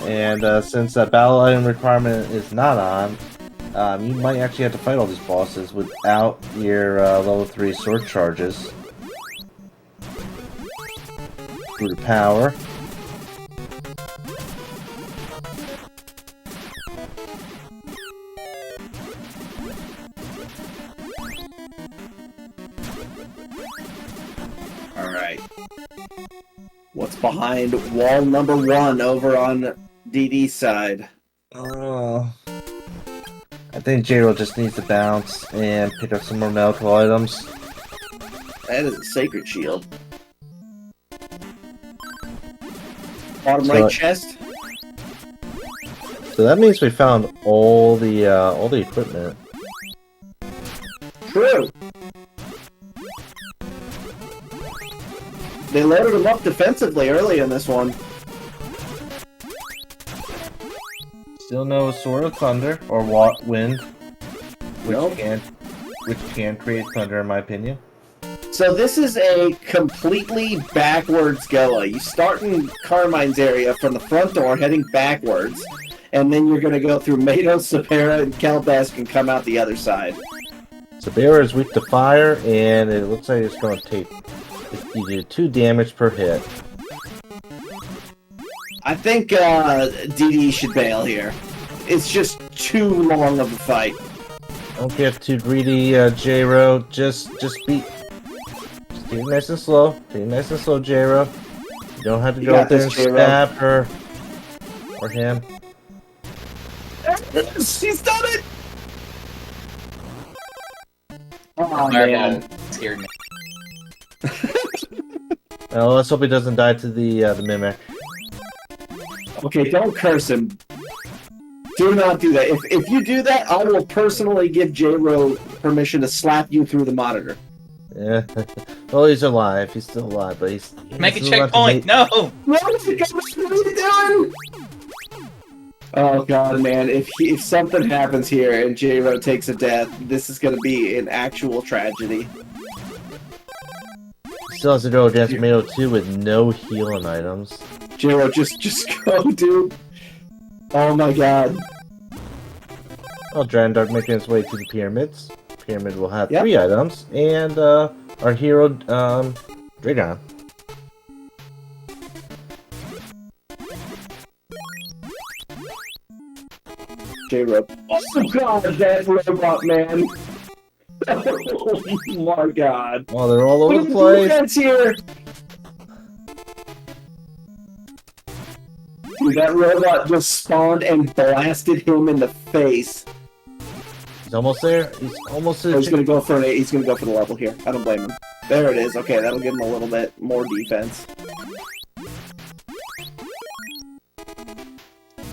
And since that battle item requirement is not on, you might actually have to fight all these bosses without your level 3 sword charges. Brute power. Alright. What's behind wall number 1 over on DD's side? I think J-Ro just needs to bounce and pick up some more medical items. That is a sacred shield. Bottom So- right chest. So that means we found all the equipment. True. They loaded him up defensively early in this one. Still no Sword of Thunder or Wind, which Nope. can create thunder in my opinion. So this is a completely backwards Goa. You start in Carmine's area from the front door, heading backwards, and then you're going to go through Mato, Sapera, and Kelbask and come out the other side. Sabera is weak to fire, and it looks like it's going to take you do 2 damage per hit. I think DD should bail here. It's just too long of a fight. Don't get too greedy, J-Ro. Just take it nice and slow. Take it nice and slow, J-Ro. You don't have to You go got up there this, and J-Ro. stab her or him. She's done it! Oh, Fireball man. scared me. Well, let's hope he doesn't die to the mimic. Okay, don't curse him. Do not do that. If you do that, I will personally give J-Ro permission to slap you through the monitor. Yeah. Well, he's alive. He's still alive, but he's Make a still allowed to checkpoint! No! What are you doing? Oh god, man! If something happens here and J-Ro takes a death, this is gonna be an actual tragedy. He still has to go against Mato 2 with no healing items. J-Ro, just go, dude. Oh my god. Well, Dragondarch making his way to the pyramids. Pyramid will have Yep. 3 items, and our hero, Dragon. J-Ro. Oh god, that robot, man. Oh my god. Oh, they're all over Look the at place. defense here. Dude, that robot just spawned and blasted him in the face. He's almost there. He's almost to Oh, the he's gonna go for the level here. I don't blame him. There it is. Okay, that'll give him a little bit more defense.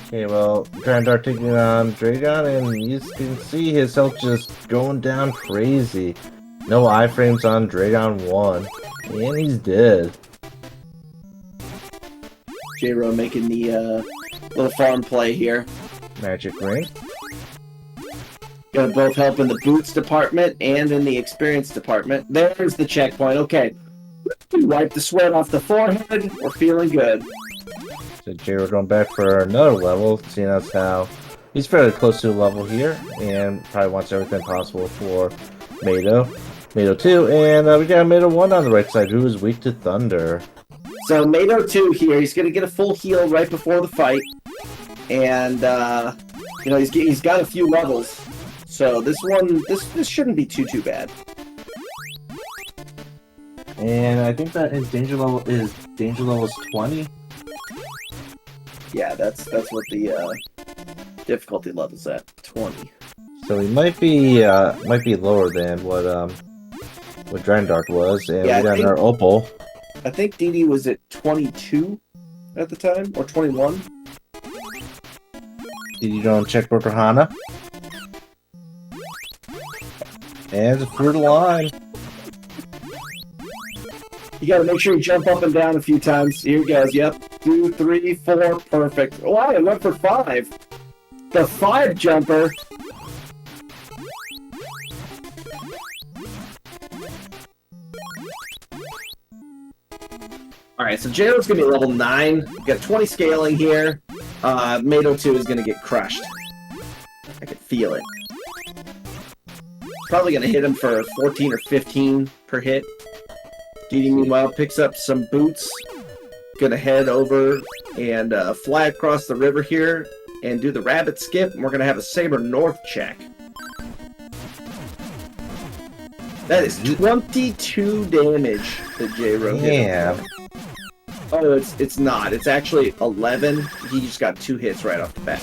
Okay, well, Dragondarch taking on Dragon, and you can see his health just going down crazy. No iframes on Dragon 1, and he's dead. J-Ro making the little farm play here. Magic ring. Gonna both help in the boots department and in the experience department. There's the checkpoint. Okay. Wipe the sweat off the forehead. We're feeling good. So J-Ro going back for another level, seeing as how he's fairly close to a level here, and probably wants everything possible for Mato. Mato 2, and we got Mato 1 on the right side, who is weak to Thunder. So Mato 2 here, he's gonna get a full heal right before the fight. And you know, he's got a few levels. So this this shouldn't be too bad. And I think that his danger level is 20. Yeah, that's what the difficulty level's at. 20. So he might be lower than what Dragondarch was, and Yeah, we got I think- our Opal. I think DD was at 22 at the time, or 21. Did you go and check Broker Hana? And it's through the line. You gotta make sure you jump up and down a few times. Here he goes. Yep. 2, 3, 4. Perfect. Wow, I went for 5. The 5 jumper. Alright, so J-Ro's gonna be level 9. We got 20 scaling here. Mato 2 is gonna get crushed. I can feel it. Probably gonna hit him for 14 or 15 per hit. DD, meanwhile, picks up some boots. Gonna head over and fly across the river here and do the rabbit skip. And we're gonna have a Saber North check. That is 22 damage that J-Ro hit him Yeah. for. Oh, it's not. It's actually 11. He just got 2 hits right off the bat.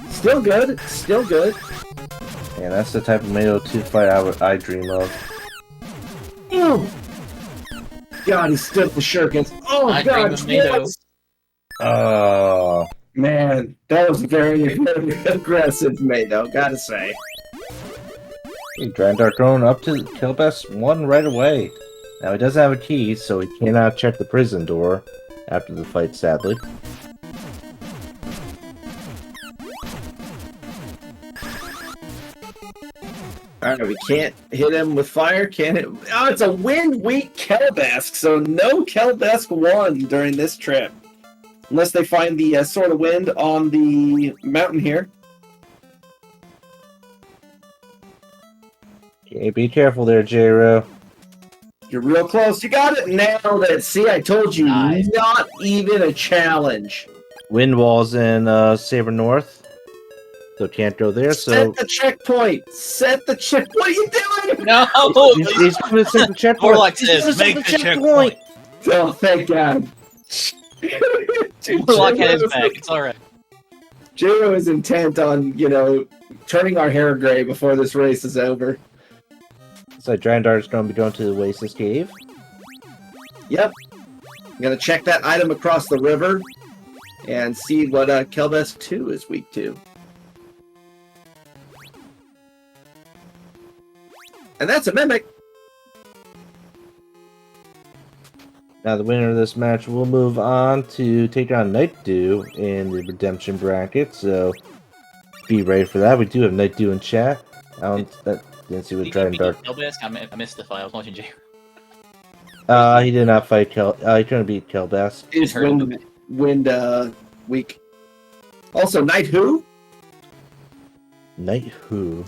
Still good. Still good. Yeah, that's the type of Mato 2 fight I dream of. Ew. God, he stood the shurikens. Oh, I dream God. of Mato. Yes. Oh. Man, that was very, very aggressive, Mato, gotta say. Hey, Dragondarch going up to kill best 1 right away. Now he doesn't have a key, so he cannot check the prison door after the fight, sadly. Alright, we can't hit him with fire, can't hit... Oh, it's a wind-weak Kelbesk, so no Kelbesk won during this trip. Unless they find the Sword of Wind on the mountain here. Okay, be careful there, J-Ro. You're real close. You got it. Nailed it. See, I told you. Nice. Not even a challenge. Wind walls in Saber North, so can't go there. So Set the checkpoint. Set the check. What are you doing? No! he's going to set the checkpoint. Warlock He's gonna says, set make the checkpoint. Oh, thank God. Warlock had his back. It's alright. Jiro is intent on, turning our hair gray before this race is over. Looks like dragondarch is going to be going to the Oasis Cave. Yep. I'm gonna check that item across the river and see what Kelbest 2 is weak to. And that's a mimic. Now the winner of this match will move on to take on Night Dew in the redemption bracket, so be ready for that. We do have Night Dew in chat. Didn't see what dragondarch. I missed the fight. I was watching Jay. He did not fight he couldn't beat Kelbest. Is wind weak. Also, Knight who? Knight who?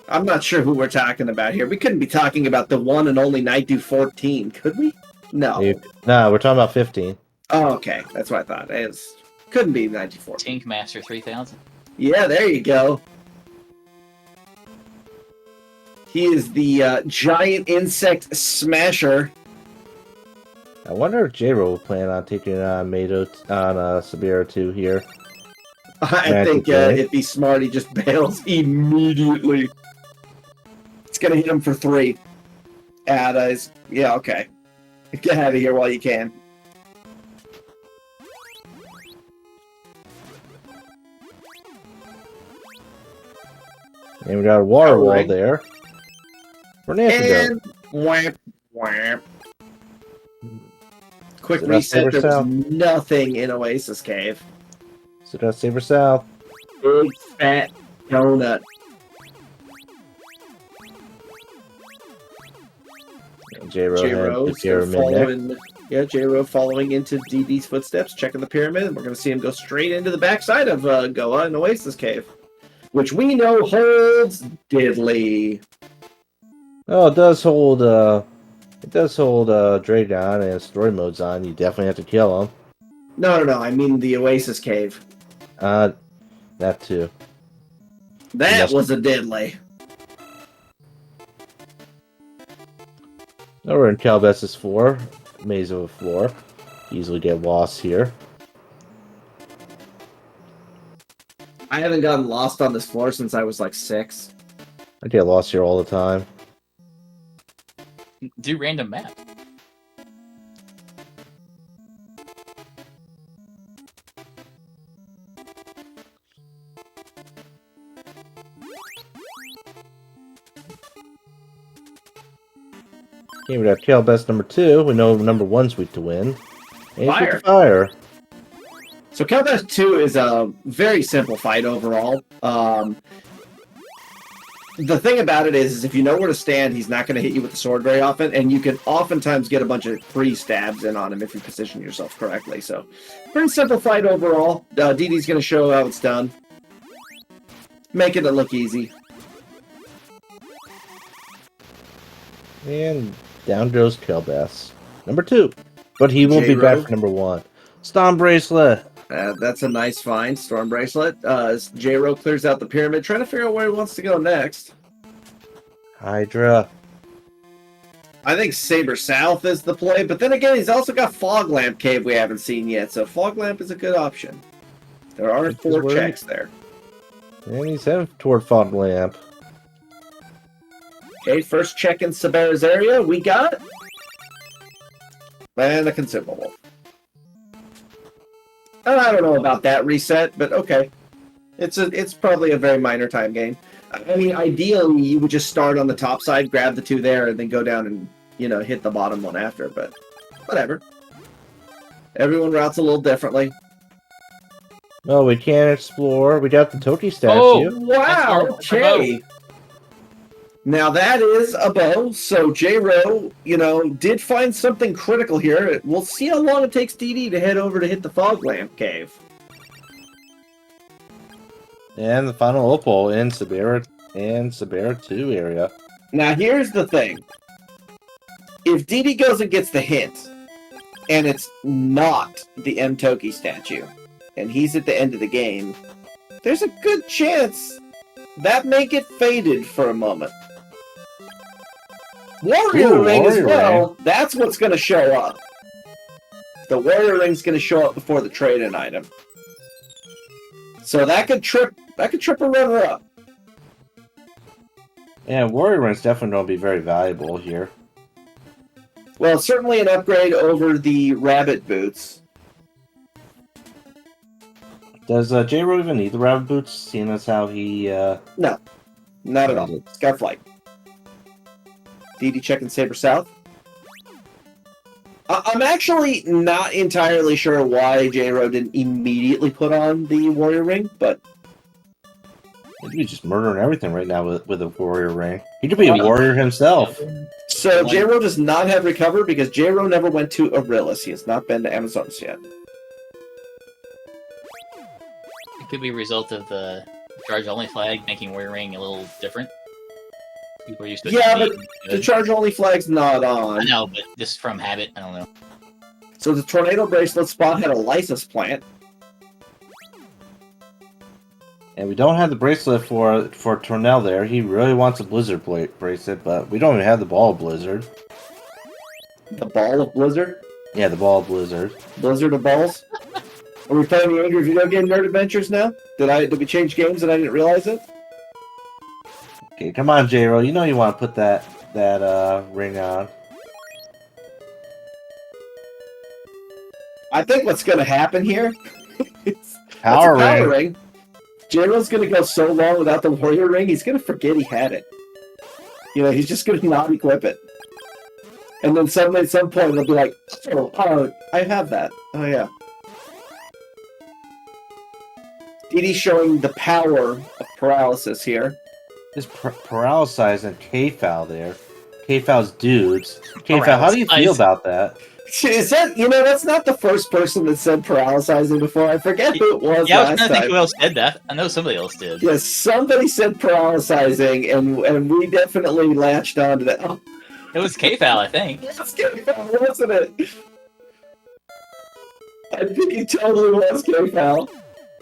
I'm not sure who we're talking about here. We couldn't be talking about the one and only Knight Dew 14, could we? No. No, we're talking about 15. Oh, okay. That's what I thought. Couldn't be Knight Dew 14. Tink Master 3000. Yeah, there you go. He is the giant insect smasher. I wonder if jroweboy will plan on taking on Mato on Sabiro 2 here. I think if he's smart, he just bails immediately. It's gonna hit him for 3. Yeah, okay. Get out of here while you can. And we got a water wall there. And wham, wham. Quick reset, there was nothing in Oasis Cave. So that's Saber South. Big fat donut. J-Ro following into DD's footsteps, checking the pyramid, and we're going to see him go straight into the backside of Goa in Oasis Cave, which we know holds diddly. Oh, it does hold Dragon and story modes on. You definitely have to kill him. No, I mean the Oasis Cave. That too. That was a diddly. Now we're in Kelbest's floor. Maze of a floor. Easily get lost here. I haven't gotten lost on this floor since I was like 6. I get lost here all the time. Do random map. Okay, we got Kelbest number 2. We know number 1's weak to win. And Fire. Fire. So Kelbest 2 is a very simple fight overall. The thing about it is if you know where to stand, he's not going to hit you with the sword very often, and you can oftentimes get a bunch of free stabs in on him if you position yourself correctly. So, pretty simple fight overall. DD's going to show how it's done. Making it look easy. And down goes Kelbest. Number 2. But he will be back for number 1. Storm Bracelet. That's a nice find, Storm Bracelet. J-Ro clears out the pyramid, trying to figure out where he wants to go next. Hydra. I think Saber South is the play, but then again, he's also got Fog Lamp Cave we haven't seen yet, so Fog Lamp is a good option. There are 4 checks there. And he's heading toward Fog Lamp. Okay, first check in Sabera's area, we got... And a consumable. I don't know about that reset, but okay. It's probably a very minor time gain. I mean, ideally, you would just start on the top side, grab the 2 there, and then go down and, hit the bottom one after, but whatever. Everyone routes a little differently. Oh, we can explore. We got the Toki statue. Oh, wow! Okay. Now that is a bow, so J-Ro, did find something critical here. We'll see how long it takes DD to head over to hit the Fog Lamp Cave. And the final opal in Sabera 2 area. Now here's the thing. If DD goes and gets the hint, and it's not the M. Toki statue, and he's at the end of the game, there's a good chance that may get faded for a moment. Warrior Ring as well, that's what's going to show up. The Warrior Ring's going to show up before the trade-in item. So that could trip a runner-up. Yeah, warrior rings definitely don't be very valuable here. Well, certainly an upgrade over the rabbit boots. Does J-Ro even need the rabbit boots, seeing as how he... No, not at all. Skyflight. DD checking Saber South. I'm actually not entirely sure why J-Ro didn't immediately put on the warrior ring, but... He'd be just murdering everything right now with a warrior ring. He could be a warrior himself. So J-Ro does not have recover because J-Ro never went to Arillis. He has not been to Amazonas yet. It could be a result of the charge-only flag making warrior ring a little different. People are used to it Yeah, being but good. the charge-only flag's not on. I know, but just from habit, I don't know. So the tornado bracelet spot had a lysis plant. And we don't have the bracelet for Tornell there. He really wants a blizzard bracelet, but we don't even have the ball of blizzard. The ball of Blizzard? Yeah, the ball of blizzard. Blizzard of balls? Are we playing the Angry Video Game Nerd Adventures now? Did we change games and I didn't realize it? Okay, come on, J-Ro. You know you want to put that ring on. I think what's going to happen here is Power it's a power ring. ring. J-Ro's going to go so long without the warrior ring, he's going to forget he had it. You know, he's just going to not equip it. And then suddenly at some point he'll be like, oh, I have that. Oh, yeah. DD's showing the power of paralysis here. Just paralyze and K-Foul there. K-Foul's dudes. K-Foul, how do you feel about that? Is that, that's not the first person that said paralyzing before. I forget who it was Yeah, I was last trying to think time. who else said that. I know somebody else did. Yes, somebody said paralyzing, and we definitely latched onto that. Oh, It was K-Foul, I think. it's K-Foul, wasn't it? I think it totally was K-Foul.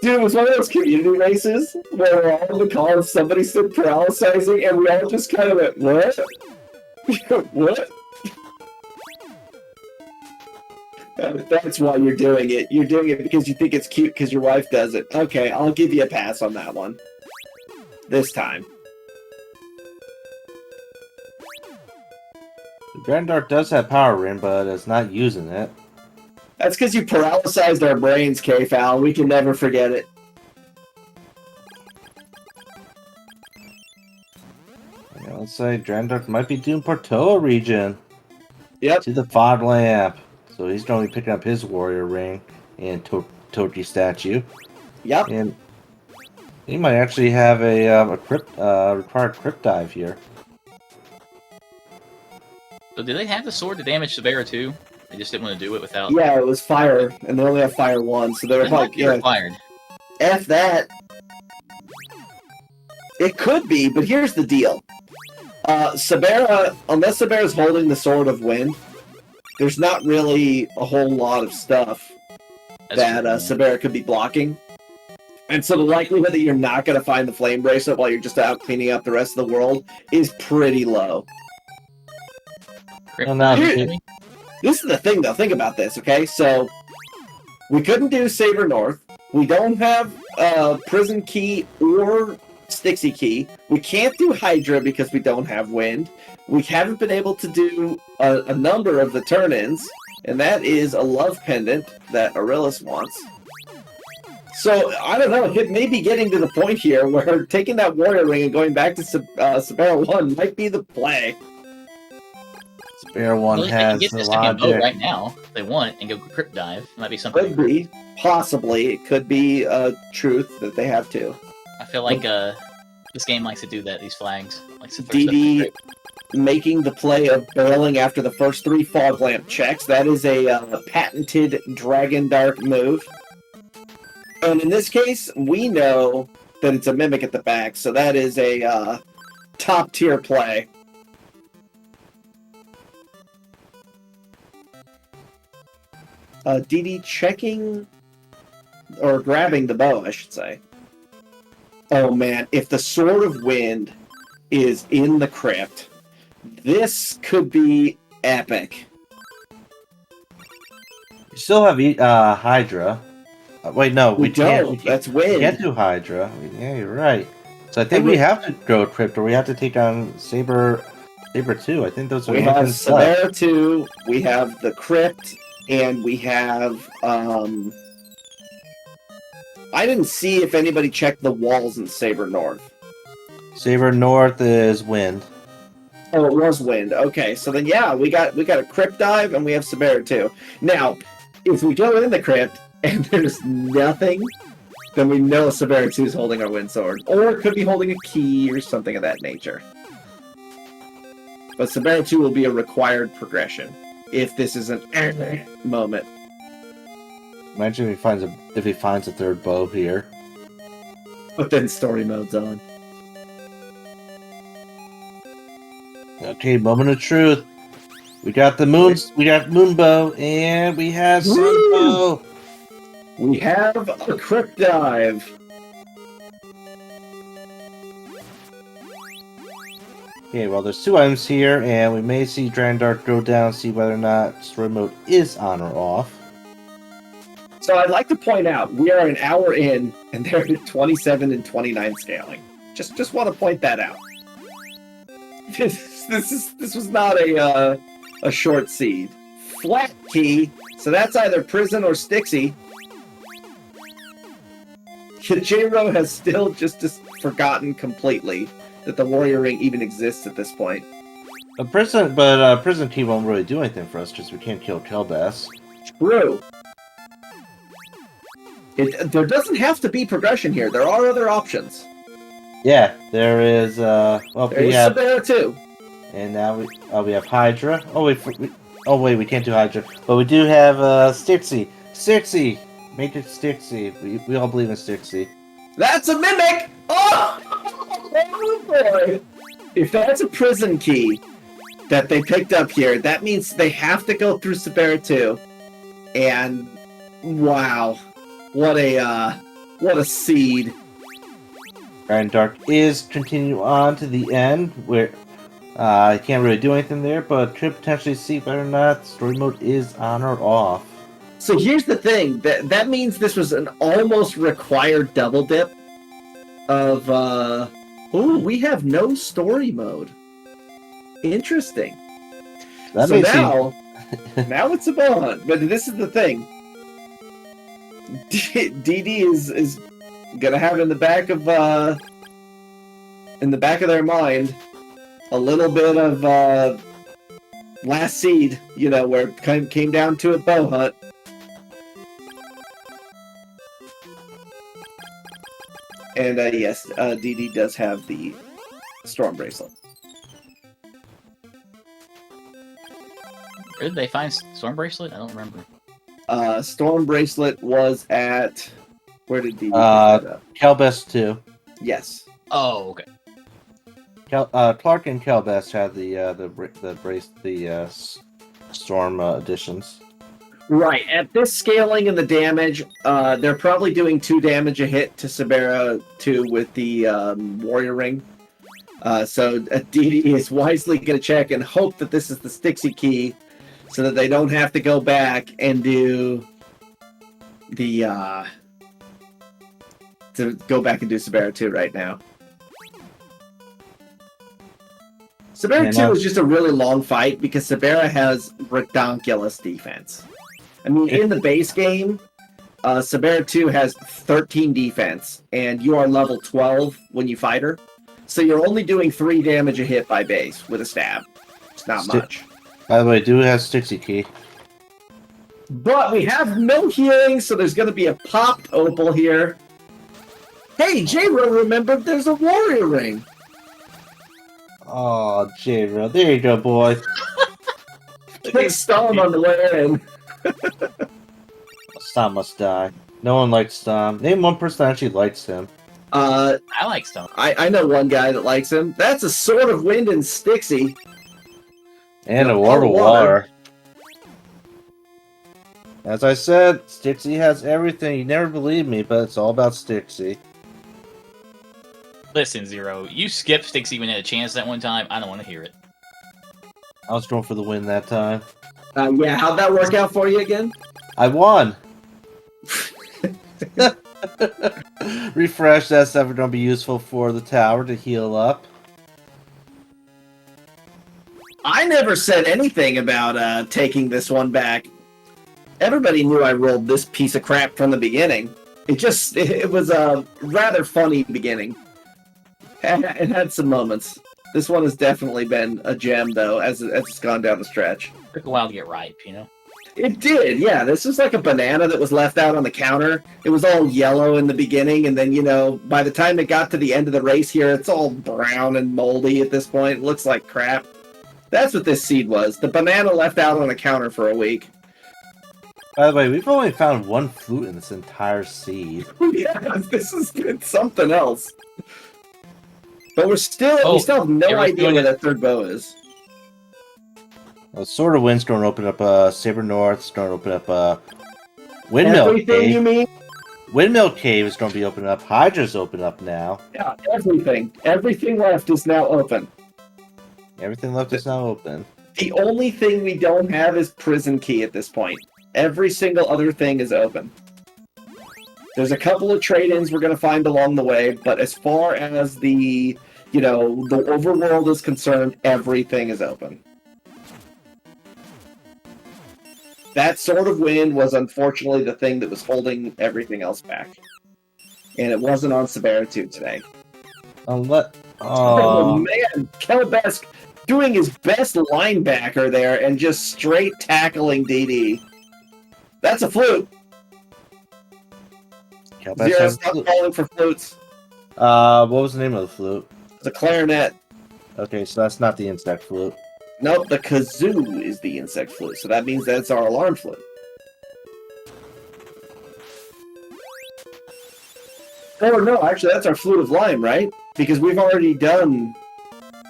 Dude, it was one of those community races where we're all in the car and somebody said paralyzing, and we all just kind of went, what? What? That's why you're doing it. You're doing it because you think it's cute because your wife does it. Okay, I'll give you a pass on that one. This time. The dragondarch does have power ring, but it's not using it. That's because you paralyzed our brains, K-Foul. We can never forget it. Yeah, let's say dragondarch might be doing Portoa region. Yep. To the fog lamp. So he's going to be picking up his warrior ring and Toki statue. Yep. And he might actually have a required crypt dive here. So did they have the sword to damage Sabera too? They just didn't want to do it without... Yeah, it was fire, and they only have fire 1, so they were It might like, be yeah, required. F that. It could be, but here's the deal. Sabera, unless Sabera's holding the Sword of Wind, there's not really a whole lot of stuff that Sabera could be blocking. And so the likelihood that you're not going to find the Flame Bracelet while you're just out cleaning up the rest of the world is pretty low. Well, now, Here- This is the thing, though. Think about this, okay? So, we couldn't do Saber North. We don't have Prison Key or Stixie Key. We can't do Hydra because we don't have Wind. We haven't been able to do a number of the turn-ins, and that is a Love Pendant that Arillis wants. So, I don't know, it may be getting to the point here where taking that Warrior Ring and going back to Sabera 1 might be the play. Spare one Well, they has can get the this second bow logic. right now if they want and go crypt dive. It might be something. Could be, possibly, it could be a truth that they have to. I feel like this game likes to do that. These flags likes to throw stuff in DD crypt. making the play of barreling after the first 3 fog lamp checks. That is a patented dragondarch move. And in this case, we know that it's a mimic at the back, so that is a top tier play. DD checking or grabbing the bow, I should say. Oh man, if the Sword of Wind is in the crypt, this could be epic. We still have Hydra. Wait, no, We can't. don't. That's Wind. We can't do Hydra. Yeah, you're right. So I think we have to grow a crypt, or we have to take on Saber 2. I think those are We have looking stuff. Sabera 2, we have the Crypt, and we have, I didn't see if anybody checked the walls in Saber North. Saber North is wind. Oh, it was wind. Okay, so then yeah, we got a Crypt dive, and we have Sabera 2. Now, if we go in the Crypt, and there's nothing, then we know Sabera 2 is holding our wind sword. Or it could be holding a key or something of that nature. But Sabera 2 will be a required progression if this is an moment. Imagine if he finds a third bow here. But then story mode's on. Okay, moment of truth. We got the moons. We got moon bow, and we have sun bow. We have a Crypt dive. Okay, well, there's 2 items here, and we may see dragondarch go down, see whether or not story mode is on or off. So I'd like to point out, we are an hour in, and they're at 27 and 29 scaling. Just want to point that out. This was not a short seed. Flat key, so that's either prison or Stixie. Jiro has still just forgotten completely that the warrior ring even exists at this point. Prison key won't really do anything for us because we can't kill Kelbass. True. There doesn't have to be progression here. There are other options. Yeah, there is. Well, There's Sabera too. And now we have Hydra. Oh wait, we can't do Hydra, but we do have Stixie. Stixie, make it Stixie. We all believe in Stixie. That's a mimic. Oh boy! If that's a prison key that they picked up here, that means they have to go through Sabera 2. And wow, what a seed! Dragondarch is continue on to the end where I can't really do anything there, but could potentially see whether or not story mode is on or off. So here's the thing, that means this was an almost required double dip of oh, we have no story mode. Interesting. That So means now now it's a bond. But this is the thing. DD is gonna have in the back of their mind a little bit of last seed, you know, where it came down to a bow hunt. And yes, DD does have the storm bracelet. Where did they find Storm Bracelet? I don't remember. Storm bracelet was at, where did DD pick that up? Kelbass 2. Yes. Oh, okay. Clark and Kelbass had the storm additions. Right. At this scaling and the damage, they're probably doing 2 damage a hit to Sabera 2 with the warrior ring. So DD is wisely going to check and hope that this is the Stixie key, so that they don't have to go back and do the Sabera 2 right now. Sabera 2 is just a really long fight because Sabera has redonkulous defense. I mean, in the base game, Sabera 2 has 13 defense, and you are level 12 when you fight her. So you're only doing 3 damage a hit by base with a stab. It's not much. By the way, do have Stixie key. But we have no healing, so there's going to be a popped opal here. Hey, J-Ro remembered there's a warrior ring. Oh, J-Ro, there you go, boy. Big Stom on the way in. Stom must die. No one likes Stom. Name one person that actually likes him. I like Stone. I know one guy that likes him. That's a Sword of Wind and Stixie. And a War of Water. As I said, Stixie has everything. You never believed me, but it's all about Stixie. Listen, Zero, you skipped Stixie when you had a chance that one time. I don't want to hear it. I was going for the win that time. Yeah, how'd that work out for you again? I won! Refresh, that's ever going to be useful for the tower to heal up. I never said anything about taking this one back. Everybody knew I rolled this piece of crap from the beginning. It was a rather funny beginning. It had some moments. This one has definitely been a gem, though, as it's gone down the stretch. It took a while to get ripe, you know? It did, yeah. This was like a banana that was left out on the counter. It was all yellow in the beginning, and then, by the time it got to the end of the race here, it's all brown and moldy at this point. It looks like crap. That's what this seed was. The banana left out on the counter for a week. By the way, we've only found one flute in this entire seed. Yeah, this has been something else. But we still have no idea where that third bow is. Well, Sword of Wind's going to open up Saber North. It's going to open up Windmill Everything, Cave. you mean? Windmill Cave is going to be opening up. Hydra's open up now. Yeah, everything. Everything left is now open. Everything left is now open. The only thing we don't have is Prison Key at this point. Every single other thing is open. There's a couple of trade-ins we're going to find along the way, but as far as the overworld is concerned, everything is open. That Sword of Wind was unfortunately the thing that was holding everything else back. And it wasn't on Saberitude today. Oh man, Kelbesk doing his best linebacker there and just straight tackling DD. That's a flute. Zero, stop calling for flutes. What was the name of the flute? It's a clarinet. Okay, so that's not the insect flute. Nope, the kazoo is the insect flute, so that means that's our alarm flute. Oh no, actually that's our flute of lime, right? Because we've already done...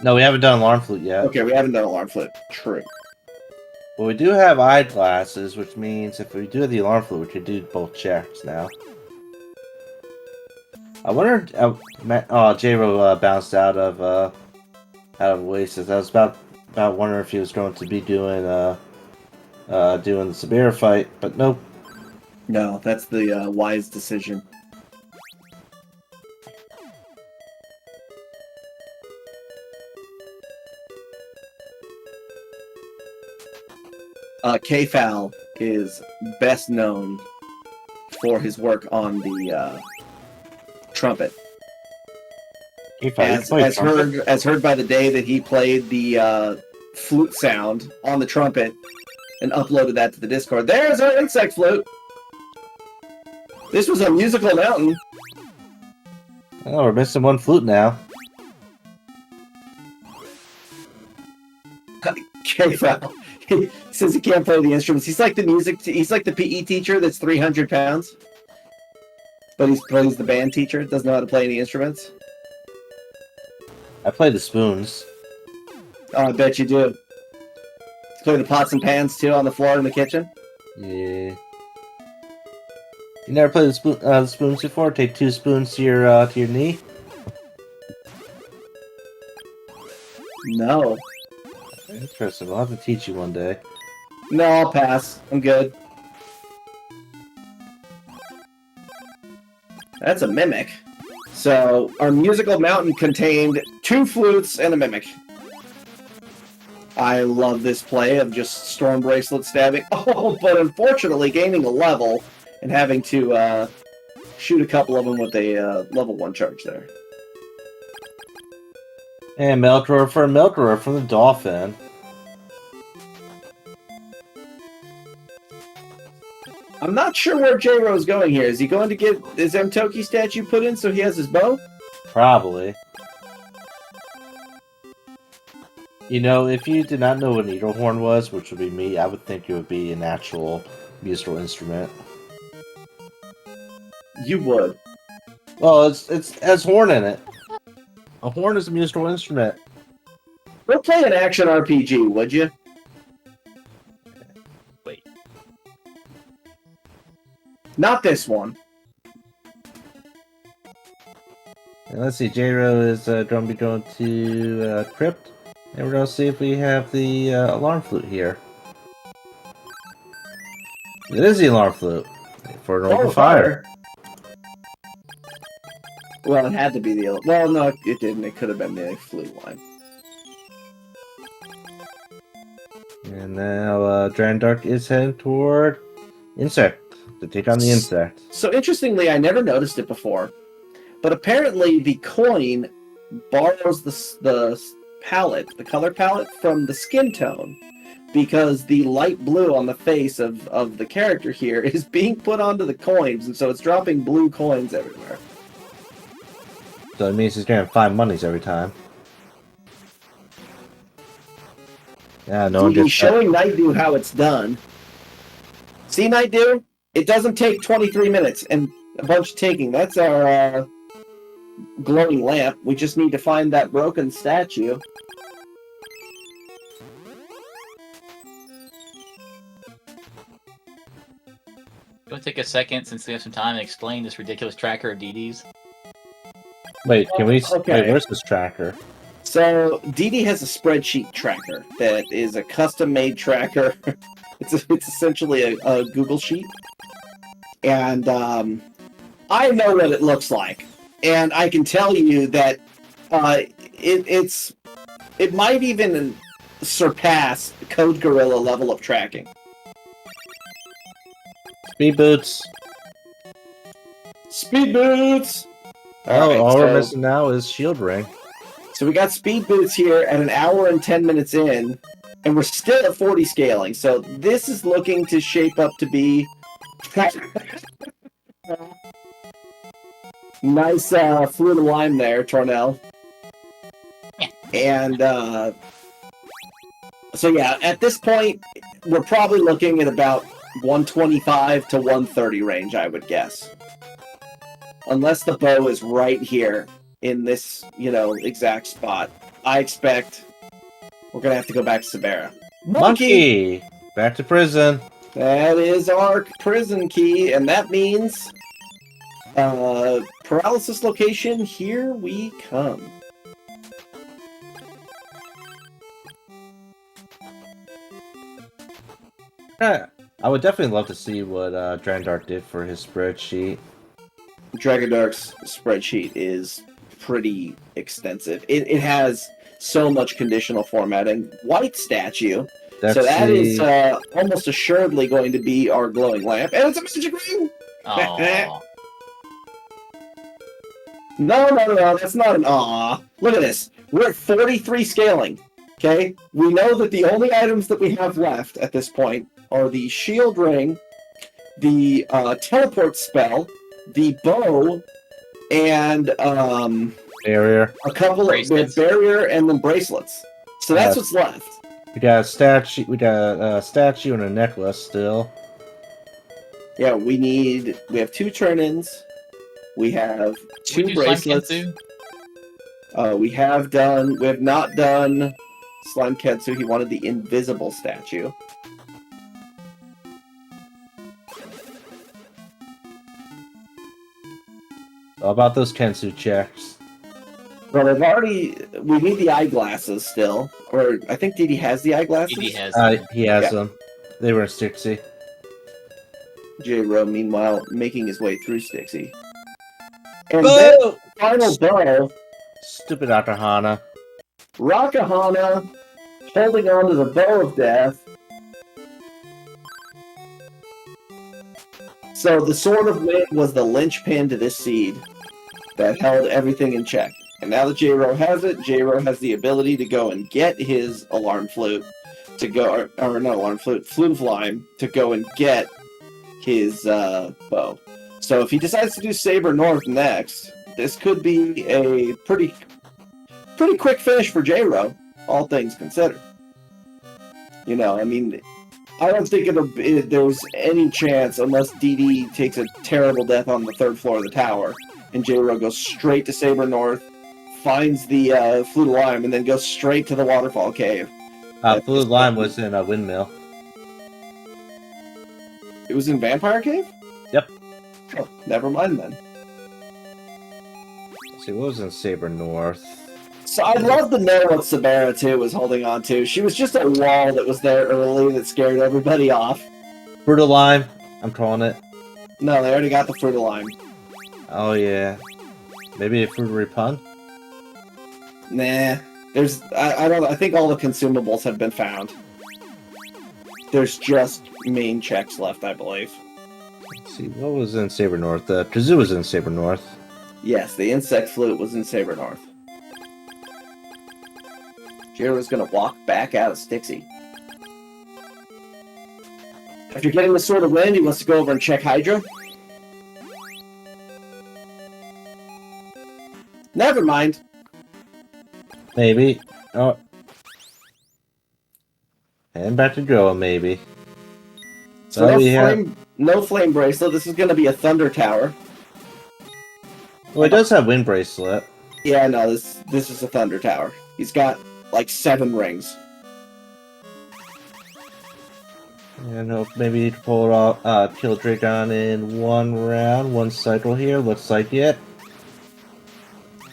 No, we haven't done alarm flute yet. Okay, we haven't done alarm flute. True. Well, we do have eyeglasses, which means if we do the alarm flute, we could do both checks now. I wonder... J-Ro bounced out of Oasis. I was about wondering if he was going to be doing the Sabir fight, but nope. No, that's the wise decision. K-Fowl is best known for his work on the trumpet. As heard by the day that he played the flute sound on the trumpet and uploaded that to the Discord. There's our insect flute! This was a musical mountain. Oh, we're missing one flute now. K-Fowl. He says he can't play the instruments. He's like the PE teacher that's 300 pounds. But he's the band teacher, doesn't know how to play any instruments. I play the spoons. Oh, I bet you do. Play the pots and pans too on the floor in the kitchen? Yeah. You never played the spoons before? Take 2 spoons to your knee? No. Interesting. I'll have to teach you one day. No, I'll pass. I'm good. That's a mimic. So, our musical mountain contained 2 flutes and a mimic. I love this play of just Storm Bracelet stabbing. Oh, but unfortunately gaining a level and having to shoot a couple of them with a level 1 charge there. And milk roar for a milk roar from the dolphin. I'm not sure where J-Ro's going here. Is he going to get his Mtoki statue put in so he has his bow? Probably. You know, if you did not know what needlehorn was, which would be me, I would think it would be an actual musical instrument. You would. Well, it has horn in it. A horn is a musical instrument. Go play an action RPG, would you? Wait. Not this one. And let's see, J-Ro is going to be going to Crypt. And we're going to see if we have the alarm flute here. It is the alarm flute. For an open fire. Well, it had to be the... Well, no, it didn't. It could have been the flute line. And now dragondarch is heading toward insect to take on the insect. So interestingly, I never noticed it before, but apparently the coin borrows the palette, the color palette, from the skin tone, because the light blue on the face of the character here is being put onto the coins, and so it's dropping blue coins everywhere. So it means he's gonna have 5 monies every time. Yeah, no one He's gets showing Nightdew how it's done. See, Nightdew? It doesn't take 23 minutes and a bunch of taking. That's our glowing lamp. We just need to find that broken statue. You want to take a second, since we have some time, and explain this ridiculous tracker of DD's? Wait, can we? Okay. Wait, where's this tracker? So, DD has a spreadsheet tracker that is a custom-made tracker. It's essentially a Google sheet. And I know what it looks like. And I can tell you that it might even surpass Code Gorilla level of tracking. Speed boots. Speed boots! Oh, Alright, all we're so- missing now is shield ring. So we got speed boots here at 1 hour and 10 minutes in, and we're still at 40 scaling. So this is looking to shape up to be nice fluid of lime there, Tornell. And so yeah, at this point, we're probably looking at about 125 to 130 range, I would guess. Unless the bow is right here in this, exact spot. I expect we're gonna have to go back to Sabera. Monkey! Back to prison. That is our prison key, and that means paralysis location, here we come. Yeah, I would definitely love to see what dragondarch did for his spreadsheet. dragondarch's spreadsheet is pretty extensive. It has so much conditional formatting. White statue. That's So that is almost assuredly going to be our glowing lamp. And it's a magic ring! Oh, No, that's not an aw. Look at this. We're at 43 scaling. Okay? We know that the only items that we have left at this point are the shield ring, the teleport spell, the bow, and barrier. a couple Bracelets. of barrier and then bracelets. So that's what's left. We got a statue. We got a statue and a necklace still. Yeah, we have 2 turn-ins. We have Can 2 we do Slime bracelets. Kensu? We have not done Slime Ketsu. He wanted the invisible statue. How about those Kensu checks? Well, we need the eyeglasses still. Or, I think Didi has the eyeglasses. DD has He has Yeah. them. They were in Stixie. J-Ro, meanwhile, making his way through Stixie. And then, final bow, Stupid Dr. Hana. Rakahana, holding on to the bow of death. So the Sword of Wind was the linchpin to this seed that held everything in check. And now that J-Ro has it, J-Ro has the ability to go and get his alarm flute, or not alarm flute, flute of lime, to go and get his bow. So if he decides to do Saber North next, this could be a pretty quick finish for J-Ro, all things considered. I don't think there's any chance, unless DD takes a terrible death on the 3rd floor of the tower, and J-Ro goes straight to Saber North, finds the Flute of Lime, and then goes straight to the Waterfall Cave. Blue Lime was in a windmill. It was in Vampire Cave? Yep. Oh, never mind then. Let's see, what was in Saber North? So I'd love to know what Sabera, too, was holding on to. She was just a wall that was there early that scared everybody off. Fruit of Lime. I'm calling it. No, they already got the Fruit of Lime. Oh, yeah. Maybe a fruitery pun? Nah. I don't. I think all the consumables have been found. There's just main checks left, I believe. Let's see, what was in Saber North? The kazoo was in Saber North. Yes, the insect flute was in Saber North. Jiro's gonna walk back out of Stixie. After getting the Sword of Wind, he wants to go over and check Hydra. Never mind. Maybe. Oh. And back to Joa, maybe. So Well, no flame bracelet. This is going to be a thunder tower. Well, he does have wind bracelet. Yeah, no, this is a thunder tower. He's got like 7 rings. And hope maybe he can pull it off, kill Dragon in 1 round, 1 cycle here. Looks like it.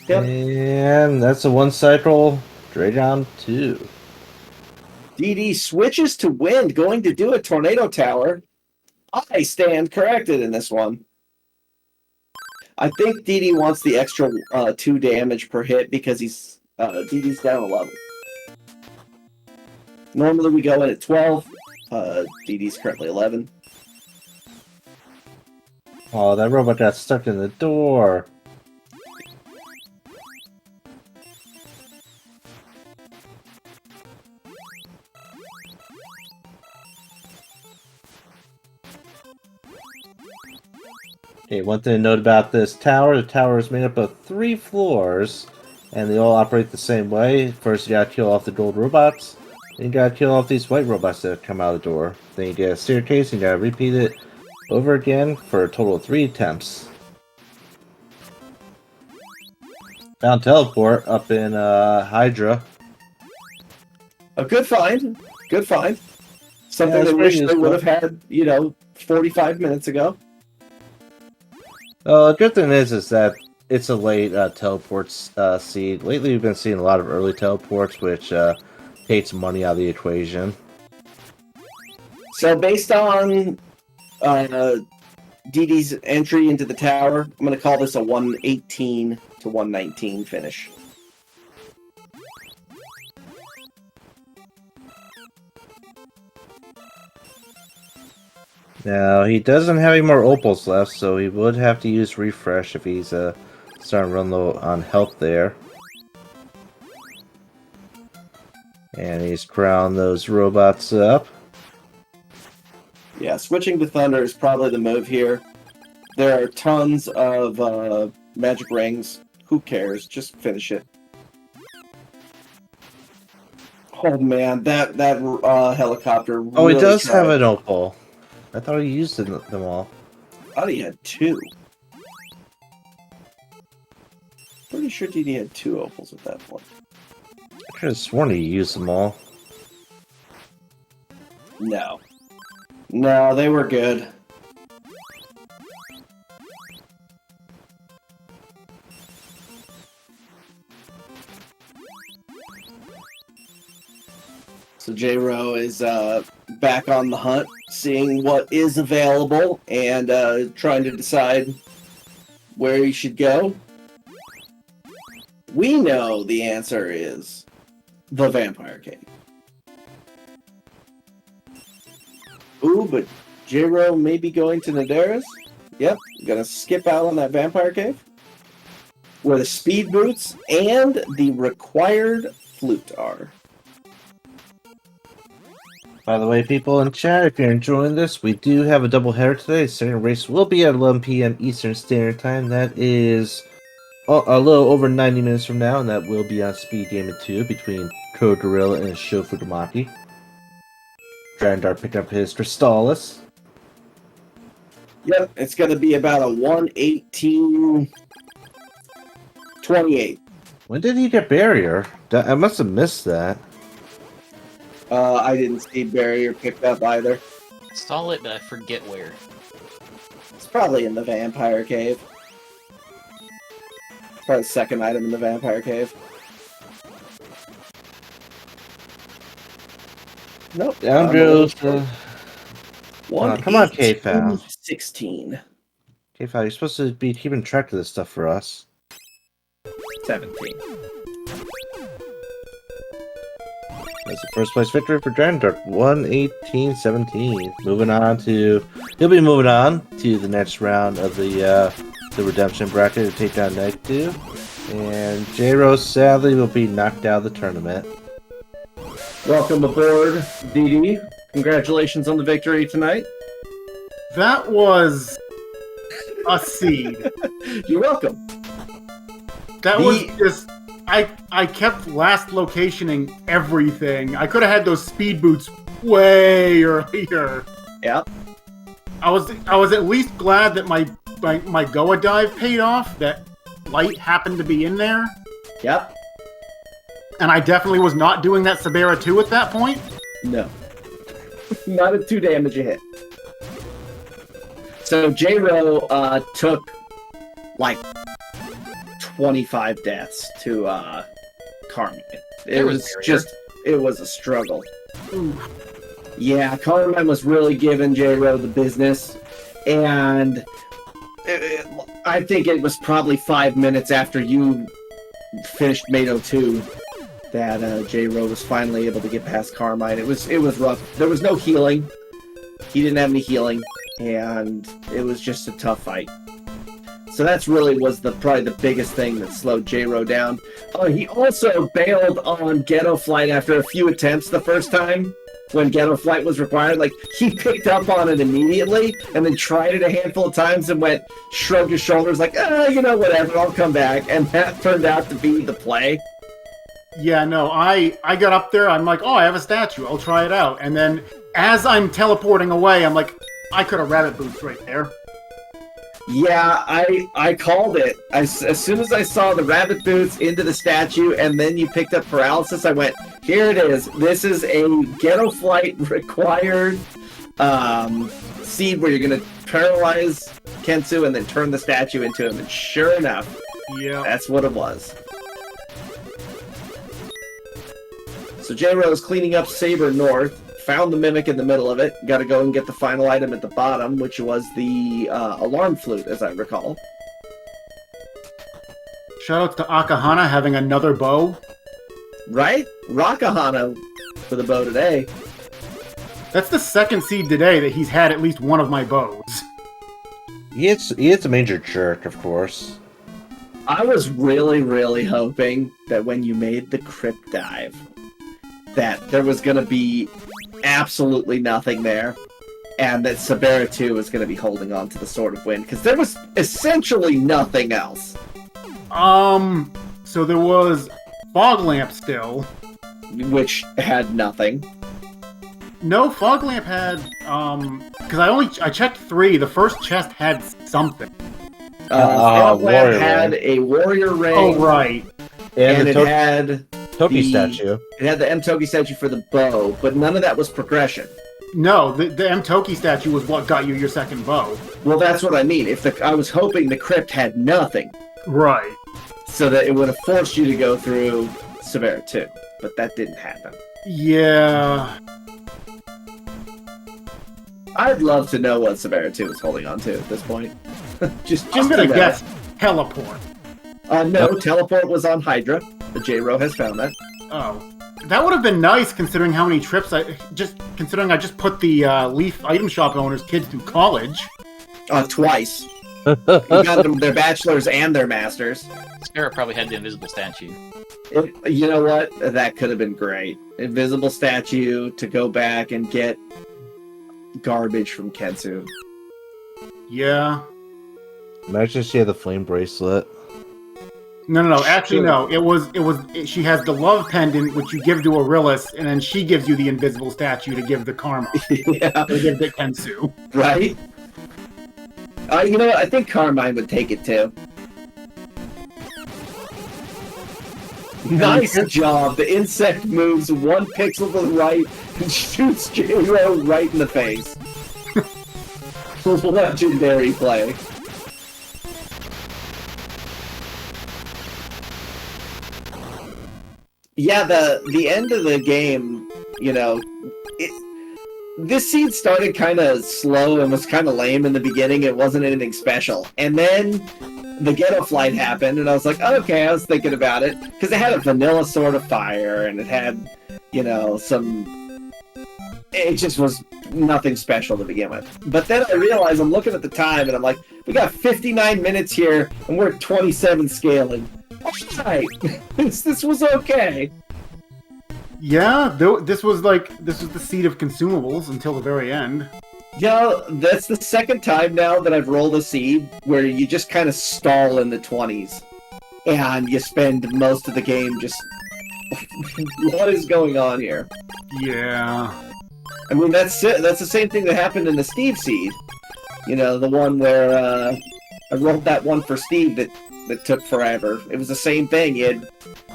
Yep. And that's a 1 cycle. Dragon 2. DD switches to wind, going to do a tornado tower. I stand corrected in this one. I think DD wants the extra 2 damage per hit because he's DD's down 11. Normally we go in at 12. DD's currently 11. Oh, that robot got stuck in the door. Okay, one thing to note about this tower, the tower is made up of 3 floors, and they all operate the same way. First, you gotta kill off the gold robots, then you gotta kill off these white robots that come out of the door. Then you get a staircase, and you gotta repeat it over again for a total of 3 attempts. Found teleport up in Hydra. A good find. Good find. Something Yeah, they it's wish pretty they would useful. have had, 45 minutes ago. The good thing is that it's a late teleports seed. Lately, we've been seeing a lot of early teleports, which takes money out of the equation. So based on DD's entry into the tower, I'm going to call this a 118 to 119 finish. Now, he doesn't have any more opals left, so he would have to use refresh if he's starting to run low on health there. And he's crowned those robots up. Yeah, switching to Thunder is probably the move here. There are tons of magic rings. Who cares? Just finish it. Oh man, that helicopter. Oh, he really does have tried. an opal. I thought he used them all. I thought he had 2. Pretty sure DD had 2 opals at that point. I could have sworn he used them all. No. No, they were good. So J-Ro is back on the hunt, seeing what is available, and trying to decide where he should go. We know the answer is the Vampire Cave. Ooh, but J-Ro may be going to Nadera's. Yep, gonna skip out on that Vampire Cave. Where the speed boots and the required flute are. By the way, people in chat, if you're enjoying this, we do have a double header today. The second race will be at 11 p.m. Eastern Standard Time. That is a little over 90 minutes from now, and that will be on Speedgaming 2 between Code Gorilla and Sho Futamaki. Dragondarch picking up his Crystalis. Yep, it's gonna be about a 118-28. When did he get barrier? I must have missed that. I didn't see barrier picked up either. Saw it, but I forget where. It's probably in the Vampire Cave. Probably the second item in the Vampire Cave. Nope. Down goes the... One. come on, K-Fowl. 16. K-Fowl, you're supposed to be keeping track of this stuff for us. 17. That's the first place victory for dragondarch, 118-17. Moving on to, he'll be moving on to the next round of the redemption bracket to take down Negative. And jroweboy sadly will be knocked out of the tournament. Welcome aboard, DD. Congratulations on the victory tonight. That was a seed. You're welcome. That was just... I kept last locationing everything. I could have had those speed boots way earlier. Yep. I was at least glad that my Goa dive paid off, that light happened to be in there. Yep. And I definitely was not doing that Sabera 2 at that point. No. Not a 2 damage a hit. So jroweboy took like 25 deaths to Carmine. It was a struggle. Oof. Yeah, Carmine was really giving jroweboy the business, and I think it was probably 5 minutes after you finished Mado 2 that jroweboy was finally able to get past Carmine. It was rough. There was no healing. He didn't have any healing, and it was just a tough fight. So that's really was probably the biggest thing that slowed jroweboy down. He also bailed on Ghetto Flight after a few attempts the first time when Ghetto Flight was required. Like, he picked up on it immediately and then tried it a handful of times and shrugged his shoulders like, whatever, I'll come back. And that turned out to be the play. Yeah, no, I got up there, I'm like, oh, I have a statue, I'll try it out. And then, as I'm teleporting away, I'm like, I could have rabbit boots right there. Yeah, I called it. As soon as I saw the rabbit boots into the statue and then you picked up paralysis, I went, here it is. This is a Ghetto Flight required seed where you're going to paralyze Kensu and then turn the statue into him. And sure enough, yeah, that's what it was. So jroweboy is cleaning up Saber North. Found the Mimic in the middle of it. Got to go and get the final item at the bottom, which was the alarm flute, as I recall. Shout out to Akahana having another bow. Right? Rockahana for the bow today. That's the second seed today that he's had at least one of my bows. He hits a major jerk, of course. I was really, really hoping that when you made the crypt dive, that there was going to be absolutely nothing there, and that Sabera 2 was going to be holding on to the Sword of Wind, because there was essentially nothing else. So there was Fog Lamp still. Which had nothing. No, Fog Lamp had, because I checked 3, the first chest had something. Fog Lamp had ring. a warrior ring. Oh, right. And it had... Toki statue. It had the M. Toki statue for the bow, but none of that was progression. No, the M. Toki statue was what got you your second bow. Well, that's what I mean. I was hoping the crypt had nothing. Right. So that it would have forced you to go through Sabera 2. But that didn't happen. Yeah. I'd love to know what Sabera 2 is holding on to at this point. just I'm gonna to know. guess teleport. No, teleport was on Hydra. The jroweboy has found that. Oh. That would have been nice considering how many trips I just put the Leaf item shop owners' kids through college. Twice. You got them their bachelors and their masters. Sarah probably had the invisible statue. You know what? That could have been great. Invisible statue to go back and get garbage from Kensu. Yeah. Imagine she had the flame bracelet. No. Actually, no. She has the love pendant, which you give to Arillis, and then she gives you the invisible statue to give the karma. Yeah. To give the Kensu. Right? You know what? I think Carmine would take it too. Nice job. The insect moves 1 pixel to the right and shoots jroweboy right in the face. Legendary play. Yeah, the end of the game, this seed started kind of slow and was kind of lame in the beginning. It wasn't anything special. And then the ghetto flight happened, and I was like, okay, I was thinking about it. Because it had a vanilla Sword of Fire, and it had, you know, some... It just was nothing special to begin with. But then I realized, I'm looking at the time, and I'm like, we got 59 minutes here, and we're at 27 scaling. Alright, this was okay. Yeah, this was the seed of consumables until the very end. Yeah, that's the second time now that I've rolled a seed where you just kind of stall in the 20s. And you spend most of the game just... what is going on here? Yeah. I mean, that's the same thing that happened in the Steve seed. You know, the one where I rolled that one for Steve that took forever. It was the same thing. You had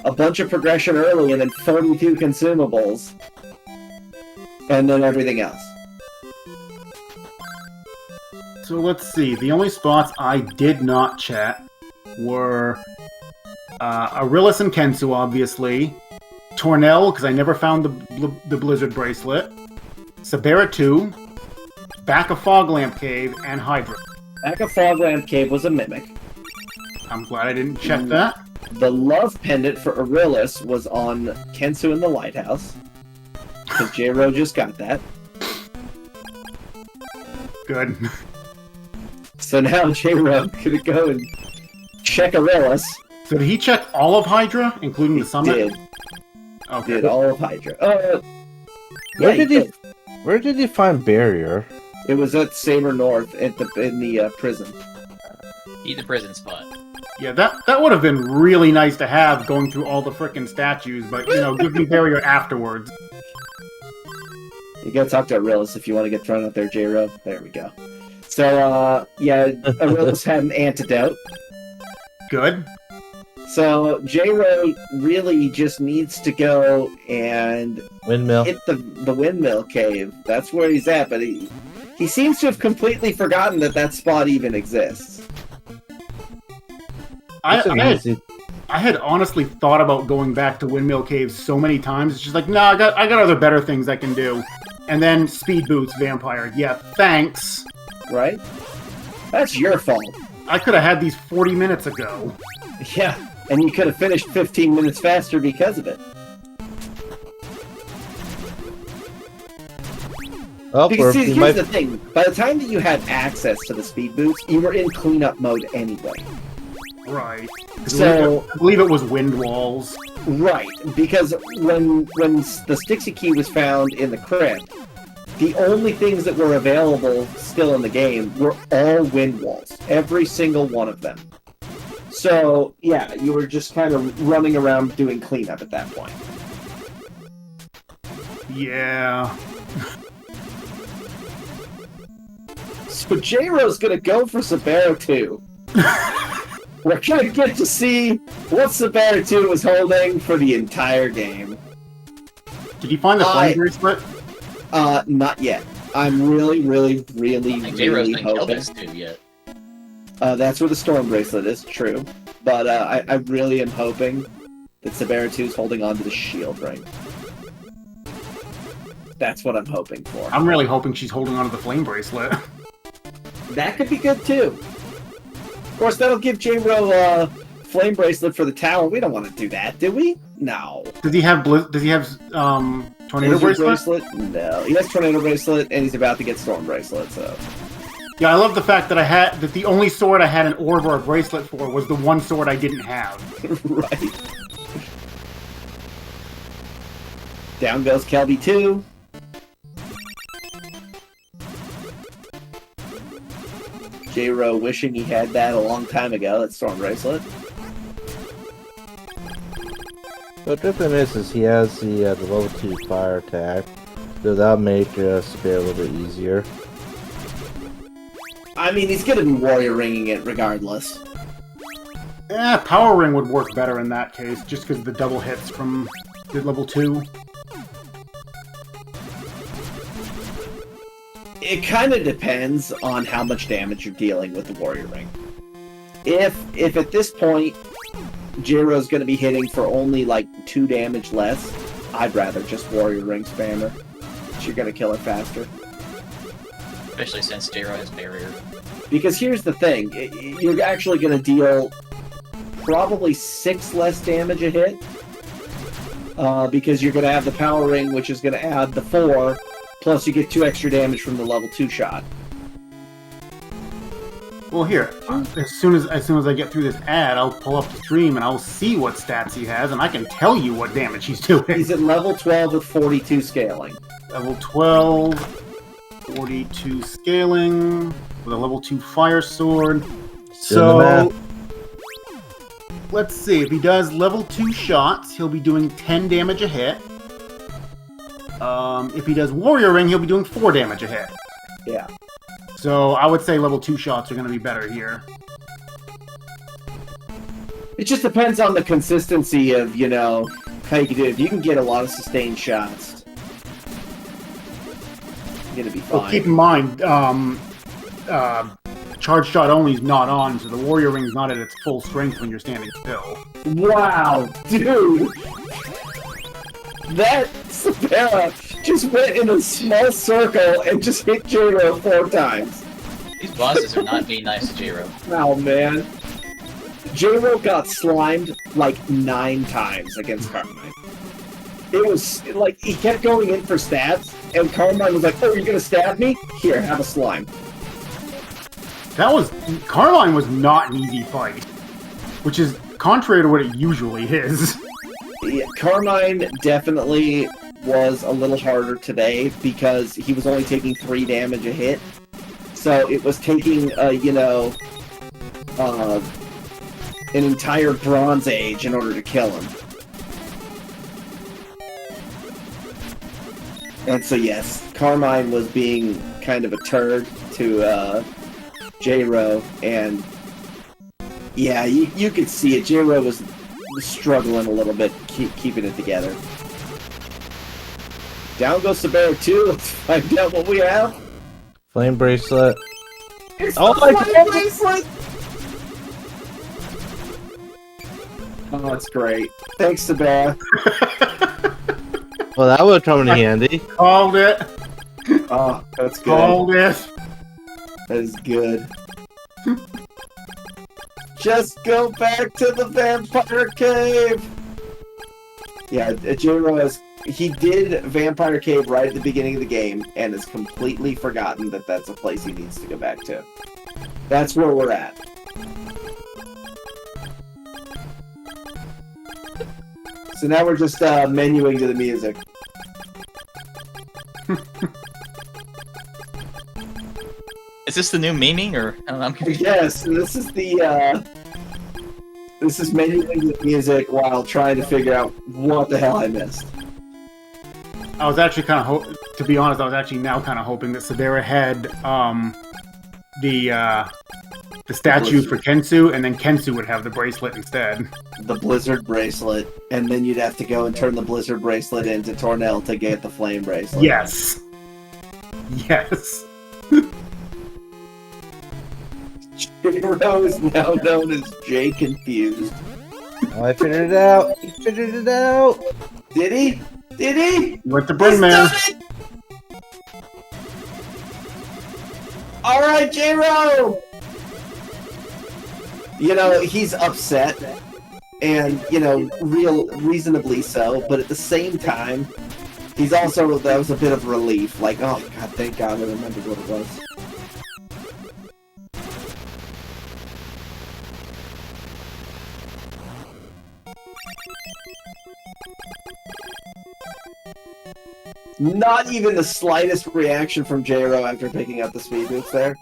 a bunch of progression early and then 32 consumables. And then everything else. So let's see. The only spots I did not chat were Arillis and Kensu, obviously. Tornell, because I never found the Blizzard bracelet. Sabera 2. Back of Foglamp Cave, and Hydra. Back of Foglamp Cave was a mimic. I'm glad I didn't check that. The love pendant for Arillis was on Kensu in the Lighthouse. Because J-Ro just got that. Good. So now J-Ro gonna go and check Arillis. So did he check all of Hydra, including the summit? Did. Okay. Did all of Hydra. Where did he find Barrier? It was at Saber North in the prison. Eat the prison spot. Yeah, that would have been really nice to have going through all the frickin' statues, but, you know, give me Barrier afterwards. You gotta talk to Arillis if you want to get thrown out there, J-Ro. There we go. So, yeah, Arillis had an antidote. Good. So, J-Ro really just needs to go and Windmill. hit the windmill cave. That's where he's at, but he seems to have completely forgotten that spot even exists. I had honestly thought about going back to Windmill Cave so many times. It's just like, nah, I got other better things I can do. And then Speed Boots Vampire. Yeah, thanks. Right? That's your fault. I could have had these 40 minutes ago. Yeah, and you could have finished 15 minutes faster because of it. Oh, Because see, here's the thing. By the time that you had access to the Speed Boots, you were in cleanup mode anyway. Right. So I believe it was Wind Walls. Right, because when the Stixie Key was found in the crypt, the only things that were available still in the game were all wind walls. Every single one of them. So, yeah, you were just kind of running around doing cleanup at that point. Yeah. So J-Ro's gonna go for Sabero 2. We're gonna get to see what Sabero 2 was holding for the entire game. Did you find the flame bracelet? Not yet. I'm really J-Ro's been killed hoping. this too yet. That's where the storm bracelet is, true. But I really am hoping that Sabera 2 is holding on to the shield ring. That's what I'm hoping for. I'm really hoping she's holding on to the flame bracelet. That could be good too. Of course, that'll give J-Ro flame bracelet for the tower. We don't want to do that, do we? No. Does he have tornado bracelet? No. He has tornado bracelet, and he's about to get storm bracelet. So. Yeah, I love the fact that the only sword I had an orb or a bracelet for was the one sword I didn't have. Right. Down goes Kelby 2. J-Ro wishing he had that a long time ago, that storm bracelet. The difference is he has the level 2 fire attack, so that'll make Spare a little bit easier. I mean, he's gonna be warrior ringing it regardless. Power Ring would work better in that case, just because of the double hits from the level 2. It kind of depends on how much damage you're dealing with the warrior ring. If at this point Jiro's going to be hitting for only like 2 damage less, I'd rather just warrior ring spammer. you're gonna kill her faster. Especially since J-Ro has barrier. Because here's the thing, you're actually gonna deal probably 6 less damage a hit. Because you're gonna have the power ring, which is gonna add the 4, plus you get 2 extra damage from the level 2 shot. Well, here, as soon as I get through this ad, I'll pull up the stream and I'll see what stats he has, and I can tell you what damage he's doing. He's at level 12 with 42 scaling. Level 12, 42 scaling, with a level 2 fire sword. So, let's see, if he does level 2 shots, he'll be doing 10 damage a hit. If he does warrior ring, he'll be doing 4 damage a hit. Yeah. So I would say level 2 shots are going to be better here. It just depends on the consistency of, you know, how you can do it. If you can get a lot of sustained shots, you're going to be fine. Well, keep in mind, charge shot only is not on, so the warrior ring is not at its full strength when you're standing still. Wow, dude! That Sabera just went in a small circle and just hit J-Ro 4 times. These bosses are not being nice to J-Ro. Wow, man. J-Ro got slimed like 9 times against Carmine. It was like he kept going in for stabs, and Carmine was like, "Oh, you're gonna stab me? Here, have a slime." Carmine was not an easy fight, which is contrary to what it usually is. Yeah, Carmine definitely was a little harder today because he was only taking 3 damage a hit. So it was taking, an entire Bronze Age in order to kill him. And so yes, Carmine was being kind of a turd to J-Ro, and yeah, you could see it. J-Ro was struggling a little bit, keeping it together. Down goes Sabera 2. Let's find out what we have. Flame bracelet. It's Oh the my flame God. bracelet! Oh, that's great. Thanks, Sabera. Well, that would come in handy. Called it. Oh, that's good. Called it. That is good. Just go back to the vampire cave! Yeah, J-Ro he did Vampire Cave right at the beginning of the game, and has completely forgotten that that's a place he needs to go back to. That's where we're at. So now we're just menuing to the music. Is this the new memeing, or I don't know, I'm confused. Yes, this is the this is menuing to the music while trying to figure out what the hell I missed. I was actually kind of to be honest, I was actually now kind of hoping that Sabera had the statue for Kensu, and then Kensu would have the bracelet instead. The Blizzard bracelet, and then you'd have to go and turn the Blizzard bracelet into Tornell to get the Flame bracelet. Yes. Yes. J-Ro is now known as J Confused. Oh, I figured it out. He figured it out. Did he? Did he? With the bring man. Alright, J-Ro! You know, he's upset, and, you know, reasonably so, but at the same time, he's also, that was a bit of relief. Like, oh god, thank god I remembered what it was. Not even the slightest reaction from J-Ro after picking up the speed boots there.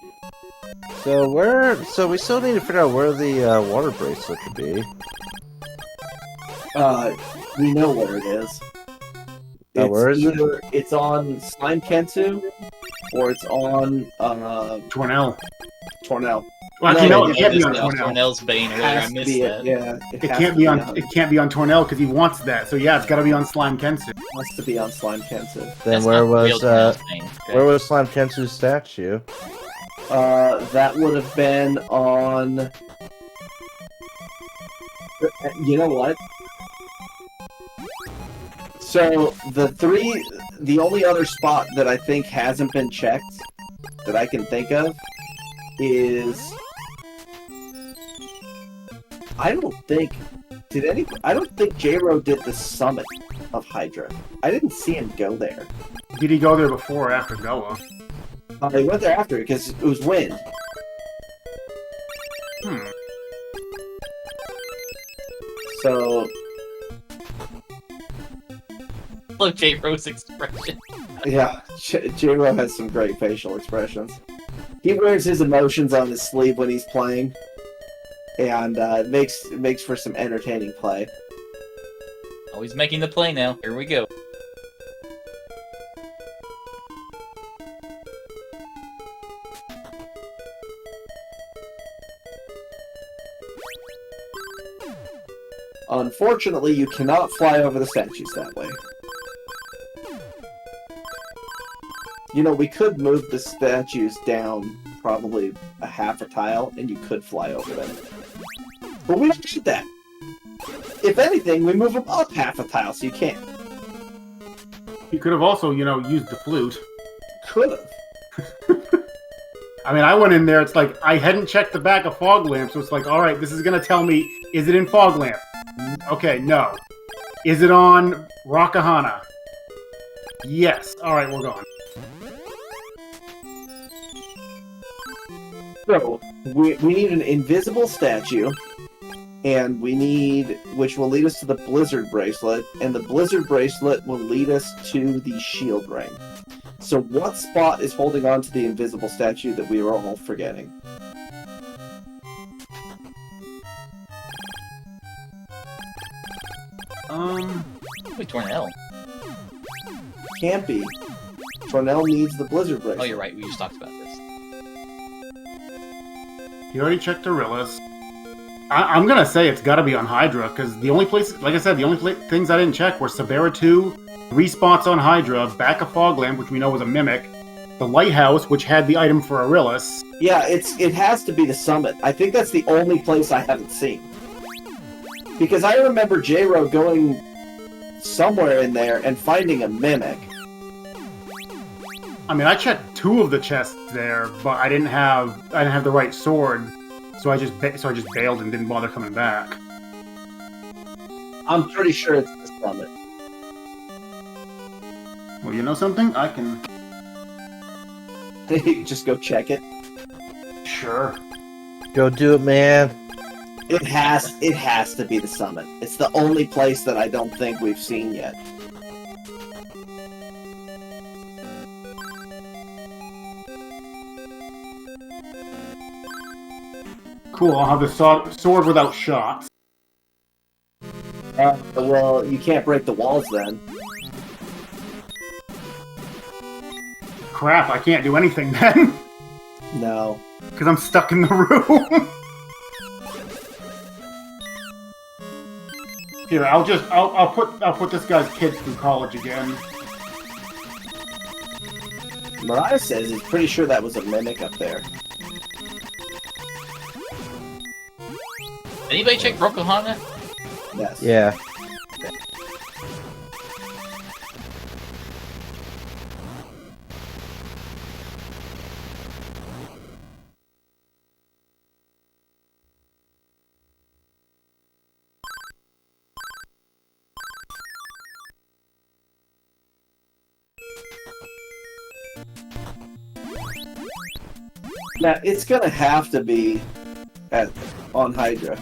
So we still need to figure out where the water bracelet could be. We know where it is. Where is it? It's on Slime Kensu, or it's on Tornell. Tornell. Well, actually, no, No, it can't be on This Tornell. Tornell's Bane earlier, I Has to missed be that. Yeah, It has can't to be on. It can't be on Tornell because he wants that. So yeah, it's got to be on Slime Kensu. Has to be on Slime Kensu. Then That's where not real was Tornell's Bane. Okay. where was Slime Kensu's statue? That would have been on. You know what? So the the only other spot that I think hasn't been checked that I can think of is I don't think J-Ro did the summit of Hydra. I didn't see him go there. Did he go there before or after Goa? He went there after because it was wind. So Love J-Rose expression. yeah, J-Ro has some great facial expressions. He wears his emotions on his sleeve when he's playing, and makes for some entertaining play. Oh, he's making the play now. Here we go. Unfortunately, you cannot fly over the statues that way. You know, we could move the statues down probably a half a tile, and you could fly over them. But we don't do that. If anything, we move them up half a tile, so you can't. You could have also, used the flute. Could have. I mean, I went in there, it's like, I hadn't checked the back of Fog Lamp, so it's like, alright, this is gonna tell me, is it in Fog Lamp? Okay, no. Is it on Rakahana? Yes. Alright, we're going. So, we need an invisible statue, and which will lead us to the Blizzard Bracelet, and the Blizzard Bracelet will lead us to the Shield Ring. So what spot is holding on to the invisible statue that we were all forgetting? Wait, Tornell. Can't be. Tornell needs the Blizzard Bracelet. Oh, you're right. We just talked about this. You already checked Arillas. I'm gonna say it's gotta be on Hydra, because the only place, like I said, the only things I didn't check were Sabera 2, 3 spots on Hydra, back of Foglamp, which we know was a mimic, the Lighthouse, which had the item for Arillas. Yeah, it has to be the Summit. I think that's the only place I haven't seen. Because I remember J-Ro going somewhere in there and finding a mimic. I mean, I checked 2 of the chests there, but I didn't have the right sword, so I just bailed and didn't bother coming back. I'm pretty sure it's the Summit. Well, you know something? I can... Just go check it. Sure. Go do it, man. It has to be the Summit. It's the only place that I don't think we've seen yet. Cool, I'll have the sword without shots. Well, you can't break the walls then. Crap, I can't do anything then. No. Because I'm stuck in the room. Here, I'll put this guy's kids through college again. Mariah says he's pretty sure that was a mimic up there. Anybody check Rokohana? Yes. Yeah. Now, it's gonna have to be on Hydra.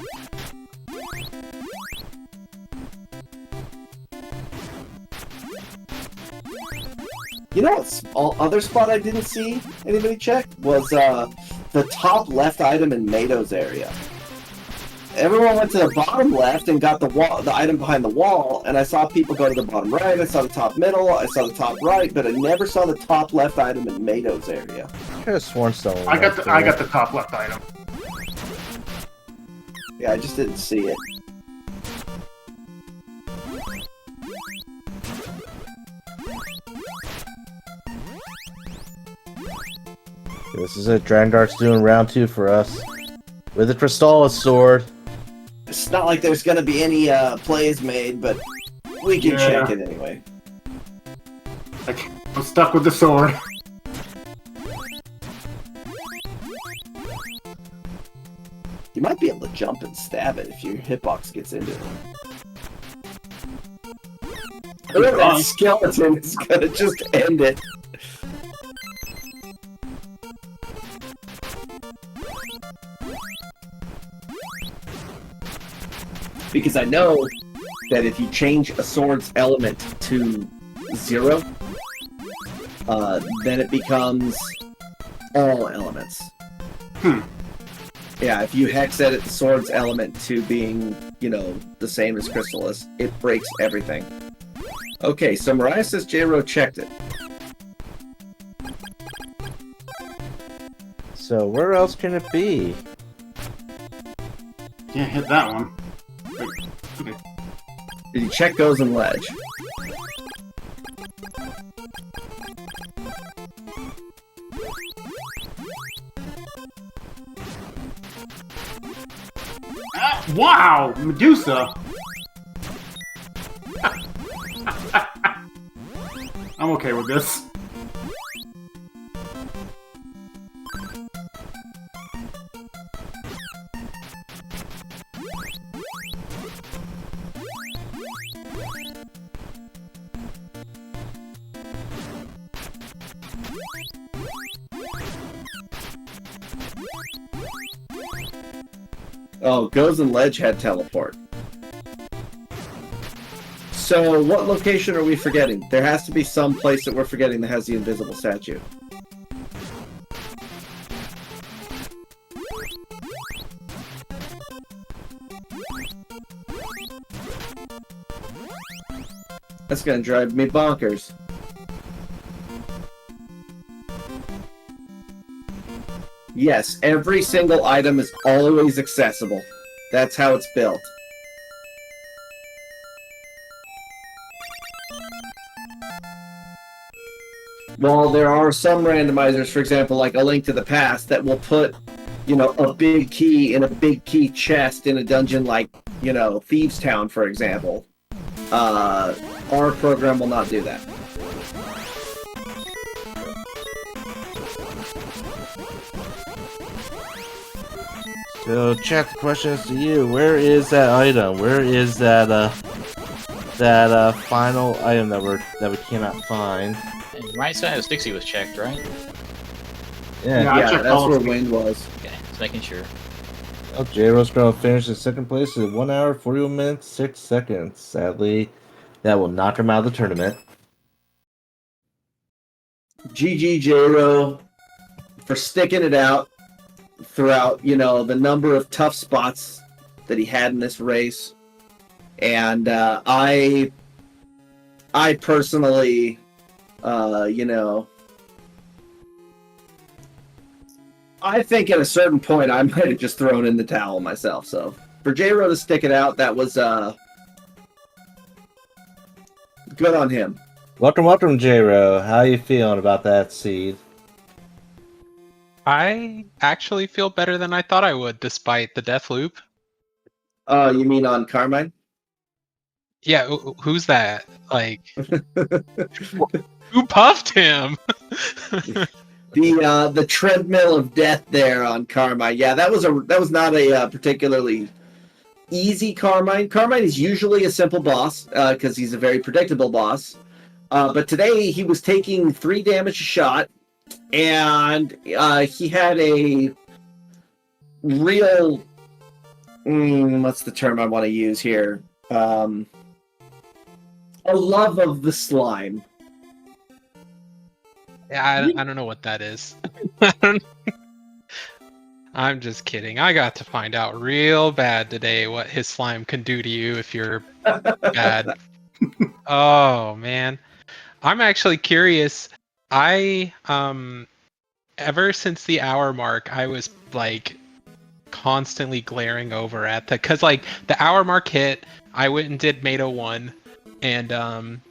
You know what other spot I didn't see anybody check? Was the top left item in Mado's area. Everyone went to the bottom left and got the item behind the wall, and I saw people go to the bottom right, I saw the top middle, I saw the top right, but I never saw the top left item in Mado's area. I could have sworn someone. I got the top left item. Yeah, I just didn't see it. This is it. Dragondarch's doing round 2 for us. With the Crystalis sword. It's not like there's gonna be any plays made, but we can check it anyway. Like, I'm stuck with the sword. You might be able to jump and stab it if your hitbox gets into it. That skeleton is gonna just end it. Because I know that if you change a sword's element to 0, then it becomes all elements. Yeah, if you hex edit the sword's element to being, the same as Crystalis, it breaks everything. Okay, so Mariah says J-Ro checked it. So where else can it be? Can't hit that one. Wait, okay. Did you check Goes and Ledge? Wow! Medusa! I'm okay with this. Oh, Goes and Ledge had teleport. So, what location are we forgetting? There has to be some place that we're forgetting that has the invisible statue. That's gonna drive me bonkers. Yes, every single item is always accessible. That's how it's built. While there are some randomizers, for example, like A Link to the Past, that will put, a big key in a big key chest in a dungeon like, Thieves Town, for example. Our program will not do that. So, chat, the question is to you. Where is that item? Where is that final item that we cannot find? Right side of Stixie was checked, right? Yeah. I Yeah, checked that's all where of Wind was. Okay, just making sure. Oh, J-Ro's going to finish in second place in 1 hour, 41 minutes, 6 seconds. Sadly, that will knock him out of the tournament. GG J-Ro for sticking it out throughout, the number of tough spots that he had in this race. And I personally, I think at a certain point I might have just thrown in the towel myself. So for J-Ro to stick it out, that was good on him. Welcome, J-Ro. How you feeling about that seed? I actually feel better than I thought I would, despite the death loop. You mean on Carmine? Yeah, who's that? Like, who puffed him? The treadmill of death there on Carmine. Yeah, that was not a particularly easy Carmine. Carmine is usually a simple boss because he's a very predictable boss. But today he was taking 3 damage a shot, and he had a real what's the term I want to use here? A love of the slime. Yeah, I don't know what that is. I'm just kidding. I got to find out real bad today what his slime can do to you if you're bad. Oh, man. I'm actually curious. I, ever since the hour mark, I was, like, constantly glaring over at because, like, the hour mark hit, I went and did Meta 1, and,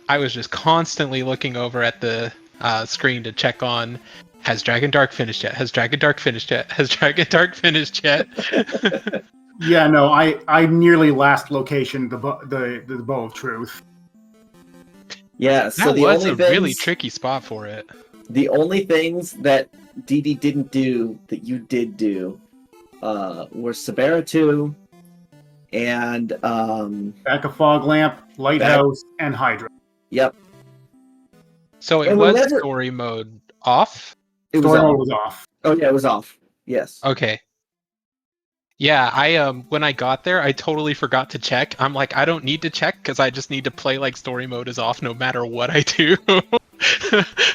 I was just constantly looking over at the screen to check on, has Dragondarch finished yet? Has Dragondarch finished yet? Has Dragondarch finished yet? Yeah, no, I nearly last location the bow of truth. Yeah, so That the was only a things, really tricky spot for it. the only things that Dee Dee didn't do that you did do were Sabera 2 and Back of Fog Lamp, Lighthouse, and Hydra. yep. So it And was whenever story mode off? it was Story mode off. was off. Oh yeah, it was off. Yes. Okay. Yeah, I when I got there, I totally forgot to check. I'm like, I don't need to check because I just need to play like story mode is off no matter what I do.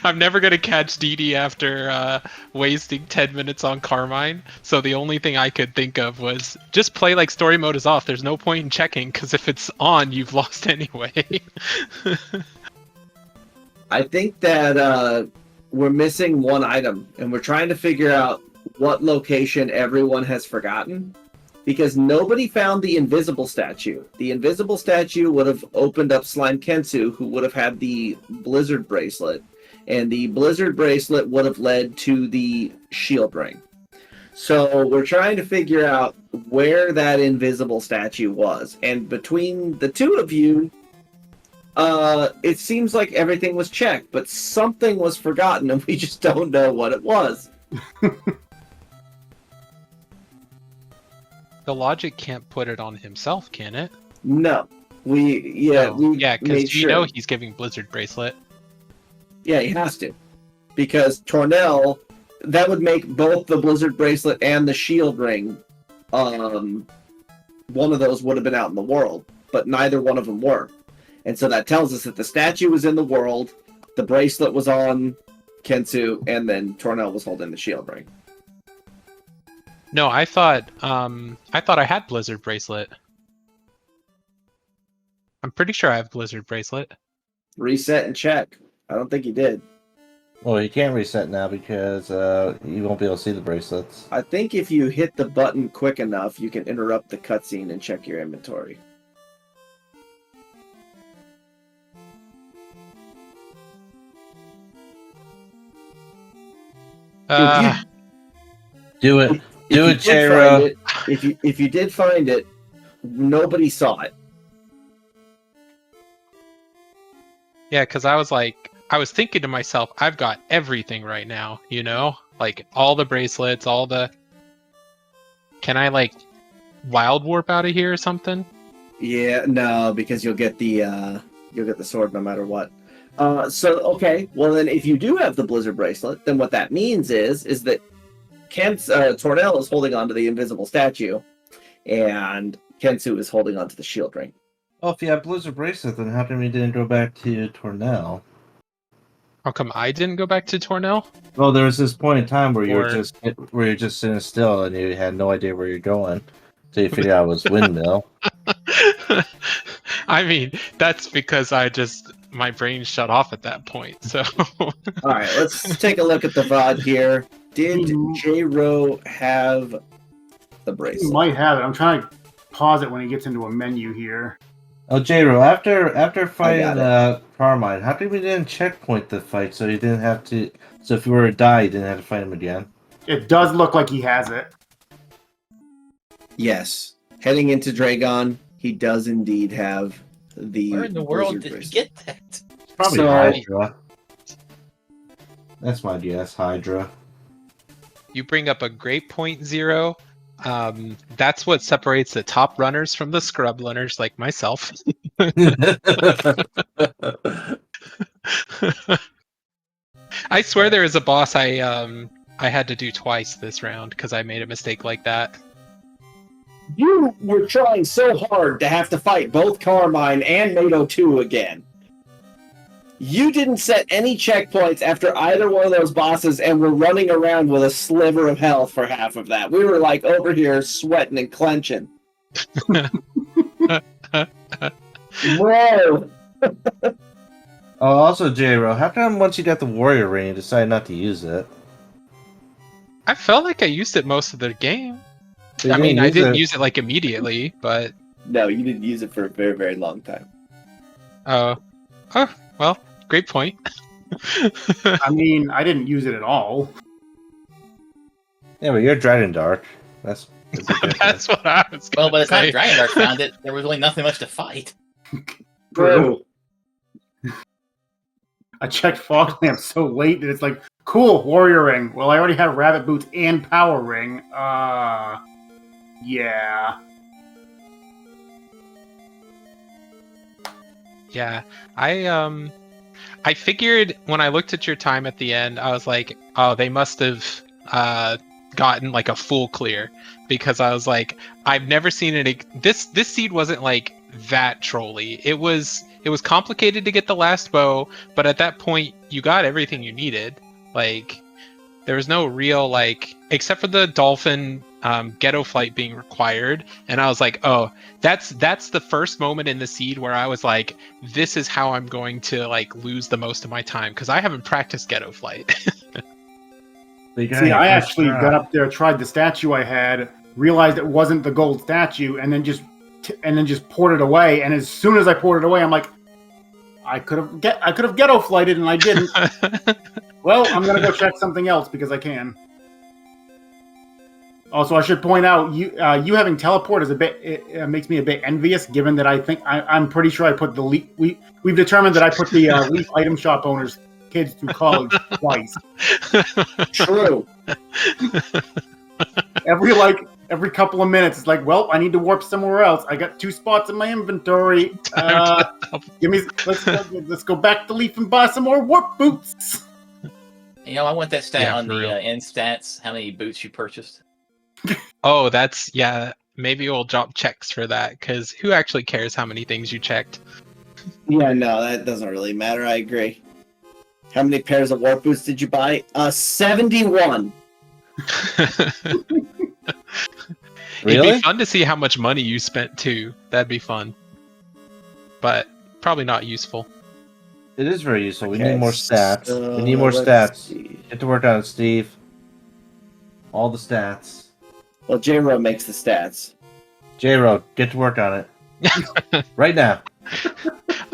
I'm never gonna catch DD after wasting 10 minutes on Carmine. So the only thing I could think of was just play like story mode is off. There's no point in checking because if it's on, you've lost anyway. I think that we're missing one item, and we're trying to figure out what location everyone has forgotten, because nobody found the invisible statue. The invisible statue would have opened up Slime Kensu, who would have had the blizzard bracelet, and the blizzard bracelet would have led to the shield ring. So we're trying to figure out where that invisible statue was, and between the two of you, it seems like everything was checked, but something was forgotten, and we just don't know what it was. The logic can't put it on himself, can it? No. We Yeah, made because you sure. know he's giving Blizzard Bracelet. Yeah, he has to. Because Tornell, that would make both the Blizzard Bracelet and the Shield Ring, one of those would have been out in the world, but neither one of them were. And so that tells us that the statue was in the world, the bracelet was on Kensu, and then Tornell was holding the Shield Ring. No, I thought I had Blizzard Bracelet. I'm pretty sure I have Blizzard Bracelet. Reset and check. I don't think he did. Well, you can't reset now because you won't be able to see the bracelets. I think if you hit the button quick enough, you can interrupt the cutscene and check your inventory. Do it. Do it, If you did J-Ro. find it- If you did find it, nobody saw it. Yeah, because I was thinking to myself, I've got everything right now, you know? Like, all the bracelets, all the... Can I, like, wild warp out of here or something? Yeah, no, because you'll get the sword no matter what. Okay, well then, if you do have the Blizzard Bracelet, then what that means is that Tornell is holding onto the invisible statue, and Kensu is holding onto the shield ring. Well, if you have Blizzard Bracelet, then how come you didn't go back to Tornell? How come I didn't go back to Tornell? Well, there was this point in time where Or- you're just sitting still and you had no idea where you're going. So you figured out it was Windmill. I mean, that's because my brain shut off at that point, so... Alright, let's take a look at the VOD here. Did J-Ro have the He bracelet? might have it. I'm trying to pause it when he gets into a menu here. Oh, J-Ro, after fighting got Carmine, how come we didn't checkpoint the fight so you didn't have to... So if you were to die, you didn't have to fight him again? It does look like he has it. Yes. Heading into Dragon, he does indeed have the Where in the world Blizzard did he bracelet. get that? Probably So- Hydra. That's my guess, Hydra. You bring up a great point, Zero. That's what separates the top runners from the scrub runners like myself. I swear there is a boss I had to do twice this round because I made a mistake like that. You were trying so hard to have to fight both Carmine and Mato 2 again. You didn't set any checkpoints after either one of those bosses and were running around with a sliver of health for half of that. We were like over here sweating and clenching. Whoa! Oh, also, J-Ro, how come once you got the warrior ring, you decided not to use it? I felt like I used it most of the game. You I mean, I use didn't it. use it like immediately, but No, you didn't use it for a very, very long time. oh, well, great point. I mean, I didn't use it at all. Yeah, but you're dragondarch. That's That's what I was Well, going by to the time say. Dragondarch found it, there was really nothing much to fight. Bro. I checked fog lamp so late that it's like, cool, warrior ring. Well, I already have rabbit boots and power ring. Yeah. Yeah, I figured when I looked at your time at the end, I was like, oh, they must have gotten like a full clear, because I was like, I've never seen it. This seed wasn't like that trolly. It was complicated to get the last bow, but at that point you got everything you needed. Like there was no real like, except for the dolphin ghetto flight being required, and I was like, oh, that's the first moment in the seed where I was like, this is how I'm going to like lose the most of my time, because I haven't practiced ghetto flight. See, I actually got up there, tried the statue I had, realized it wasn't the gold statue, and then just poured it away. And as soon as I poured it away, I'm like, I could have ghetto flighted, and I didn't. Well, I'm gonna go check something else because I can. Also, I should point out you having teleport is a bit. It makes me a bit envious, given that I'm pretty sure I put the leaf. We've determined that I put the leaf item shop owners' kids through college twice. True. Every couple of minutes, it's like, well, I need to warp somewhere else. I got 2 spots in my inventory. Let's go back to Leaf and buy some more warp boots. You know, I want that stat on for the real. end stats. How many boots you purchased? Oh, that's, yeah, maybe we'll drop checks for that, because who actually cares how many things you checked? Yeah, no, that doesn't really matter. I agree. How many pairs of warp boots did you buy? 71. Really? It'd be fun to see how much money you spent too. That'd be fun, but probably not useful. It is very useful. We Okay, need more stats. so We need more let's stats. see. Get to work on it, Steve. All the stats. Well, J-Ro makes the stats. J-Ro, get to work on it. Right now.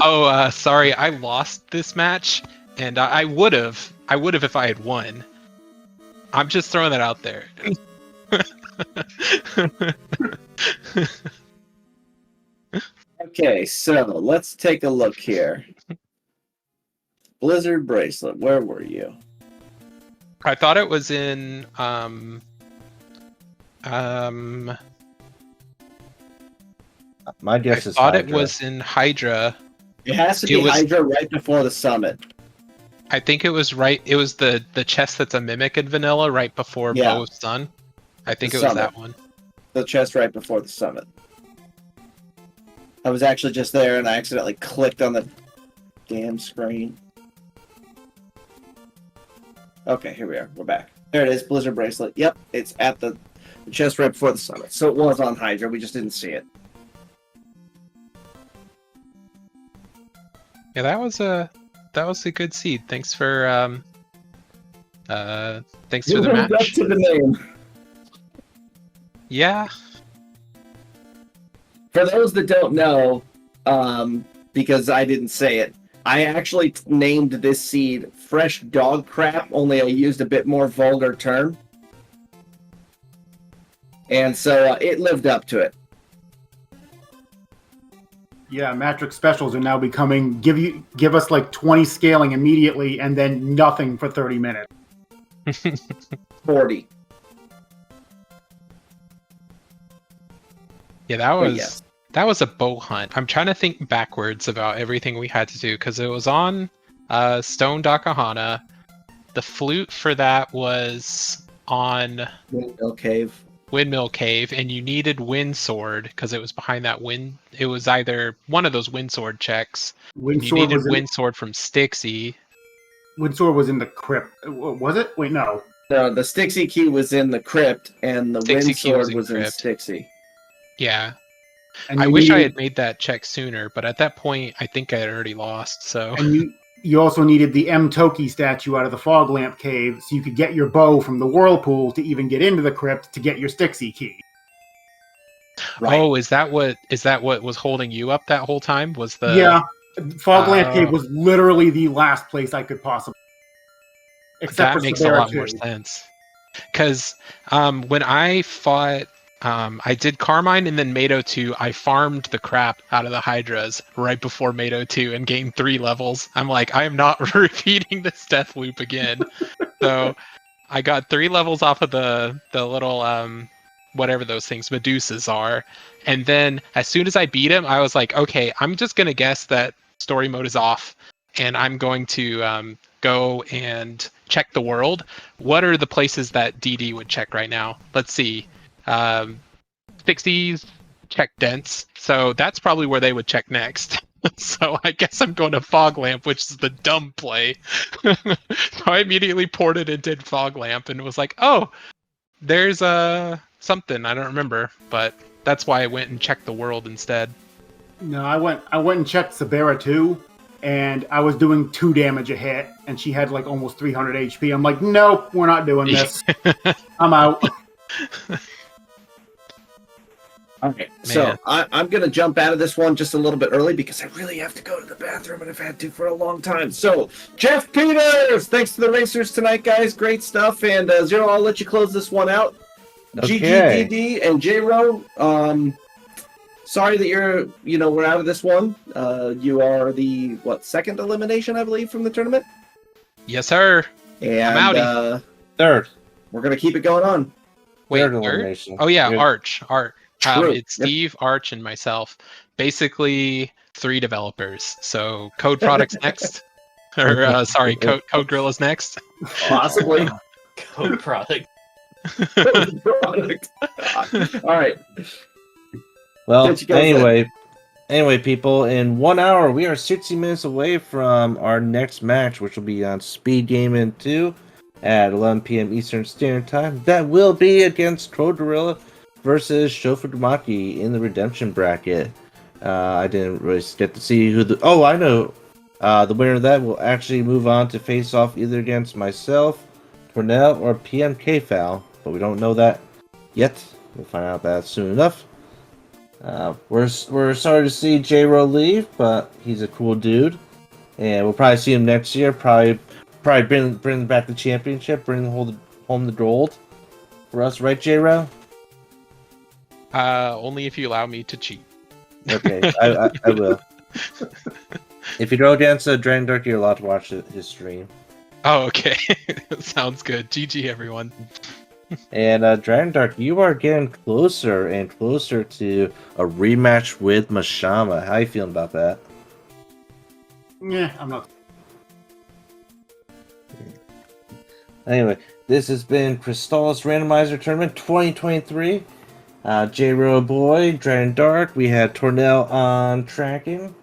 Oh, sorry, I lost this match, and I would have if I had won. I'm just throwing that out there. Okay, so let's take a look here. Blizzard bracelet, where were you? I thought it was in My I guess is thought it Hydra. was in Hydra. It has to It be was- Hydra right before the summit. I think it was right. It was the chest that's a mimic in vanilla right before Yeah. Bow of Sun. I think The it was summit. that one. The chest right before the summit. I was actually just there and I accidentally clicked on the damn screen. Okay, here we are. We're back. There it is, Blizzard bracelet. Yep, it's at the chest right before the summit. So it was on Hydra, we just didn't see it. Yeah, that was a good seed. Thanks for thanks for the Lived up match. to the name. Yeah. For those that don't know, because I didn't say it, I actually named this seed Fresh Dog Crap, only I used a bit more vulgar term. And so it lived up to it. Yeah, Matrix specials are now becoming give us like 20 scaling immediately and then nothing for 30 minutes. 40. Yeah, that was yes. that was a bow hunt. I'm trying to think backwards about everything we had to do, because it was on Stone Dakahana. The flute for that was on Windmill Cave. Windmill Cave, and you needed Wind Sword because it was behind that wind. It was either one of those Wind Sword checks. You needed Wind Sword from Stixie. Windsor was in the crypt. Was it? Wait, no. No, the Stixie key was in the crypt, and the Stixie Wind key Sword was in was in crypt. Stixie. Yeah, And I you wish I needed- had made that check sooner, but at that point, I think I had already lost. So And you also needed the M. Toki statue out of the Fog Lamp Cave, so you could get your bow from the Whirlpool to even get into the crypt to get your Stixie key. Right. Oh, is that what was holding you up that whole time? Was the Yeah, Fog Lamp Oh. Cave was literally the last place I could possibly. Except that for makes a Sabera lot more 2. sense. Because when I fought I did Carmine and then Mato 2. I farmed the crap out of the Hydras right before Mato 2 and gained 3 levels. I'm like, I am not repeating this death loop again. So I got 3 levels off of the little whatever those things Medusas are. And then as soon as I beat him, I was like, okay, I'm just gonna guess that story mode is off, and I'm going to go and check the world. What are the places that DD would check right now? Let's see. 60s check dense, so that's probably where they would check next. So I guess I'm going to Fog Lamp, which is the dumb play. So I immediately ported and did Fog Lamp and was like, oh, there's something I don't remember, but that's why I went and checked the world instead. No, I went and checked Sabera too, and I was doing 2 damage a hit, and she had like almost 300 HP. I'm like, nope, we're not doing this. I'm out. Okay, so I'm going to jump out of this one just a little bit early because I really have to go to the bathroom, and I've had to for a long time. So, Jeff Peters, thanks to the racers tonight, guys. Great stuff. And Zero, I'll let you close this one out. Okay. GGDD and J-Ro, sorry that we're out of this one. You are the, second elimination, I believe, from the tournament? Yes, sir. And, I'm outie. Third. We're going to keep it going on. Wait, Third third? elimination. Oh, yeah, Third. Arch. True. It's Steve, Arch, and myself. Basically, 3 developers. So, Code Products next. Or, sorry, Code Gorilla's next. Possibly. Code product. Product. All right. Well, Get you guys anyway, people, in 1 hour, we are 60 minutes away from our next match, which will be on Speedgaming 2 at 11 p.m. Eastern Standard Time. That will be against Code Gorilla versus Shofudumaki in the Redemption bracket. I didn't really get to see who the... Oh, I know. The winner of that will actually move on to face off either against myself, Cornell, or PMK Foul, but we don't know that yet. We'll find out that soon enough. We're sorry to see J-Ro leave, but he's a cool dude, and we'll probably see him next year. Probably bring back the championship, bring home the gold for us, right, J-Ro? Only if you allow me to cheat. Okay, I will. If you go against dragondarch, you're allowed to watch his stream. Oh, okay. Sounds good. GG, everyone. And dragondarch, you are getting closer and closer to a rematch with Mashama. How you feeling about that? Yeah, I'm not. Anyway, this has been Crystalis Randomizer Tournament 2023. jroweboy, dragondarch. We had Tornell on tracking.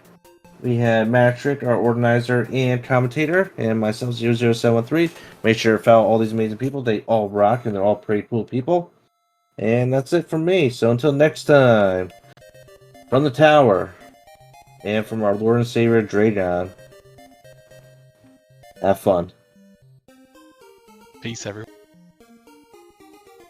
We had Matrick, our organizer and commentator, and myself, 00713. Make sure to follow all these amazing people. They all rock, and they're all pretty cool people. And that's it from me. So until next time, from the tower, and from our Lord and Savior, Dragon, have fun. Peace, everyone.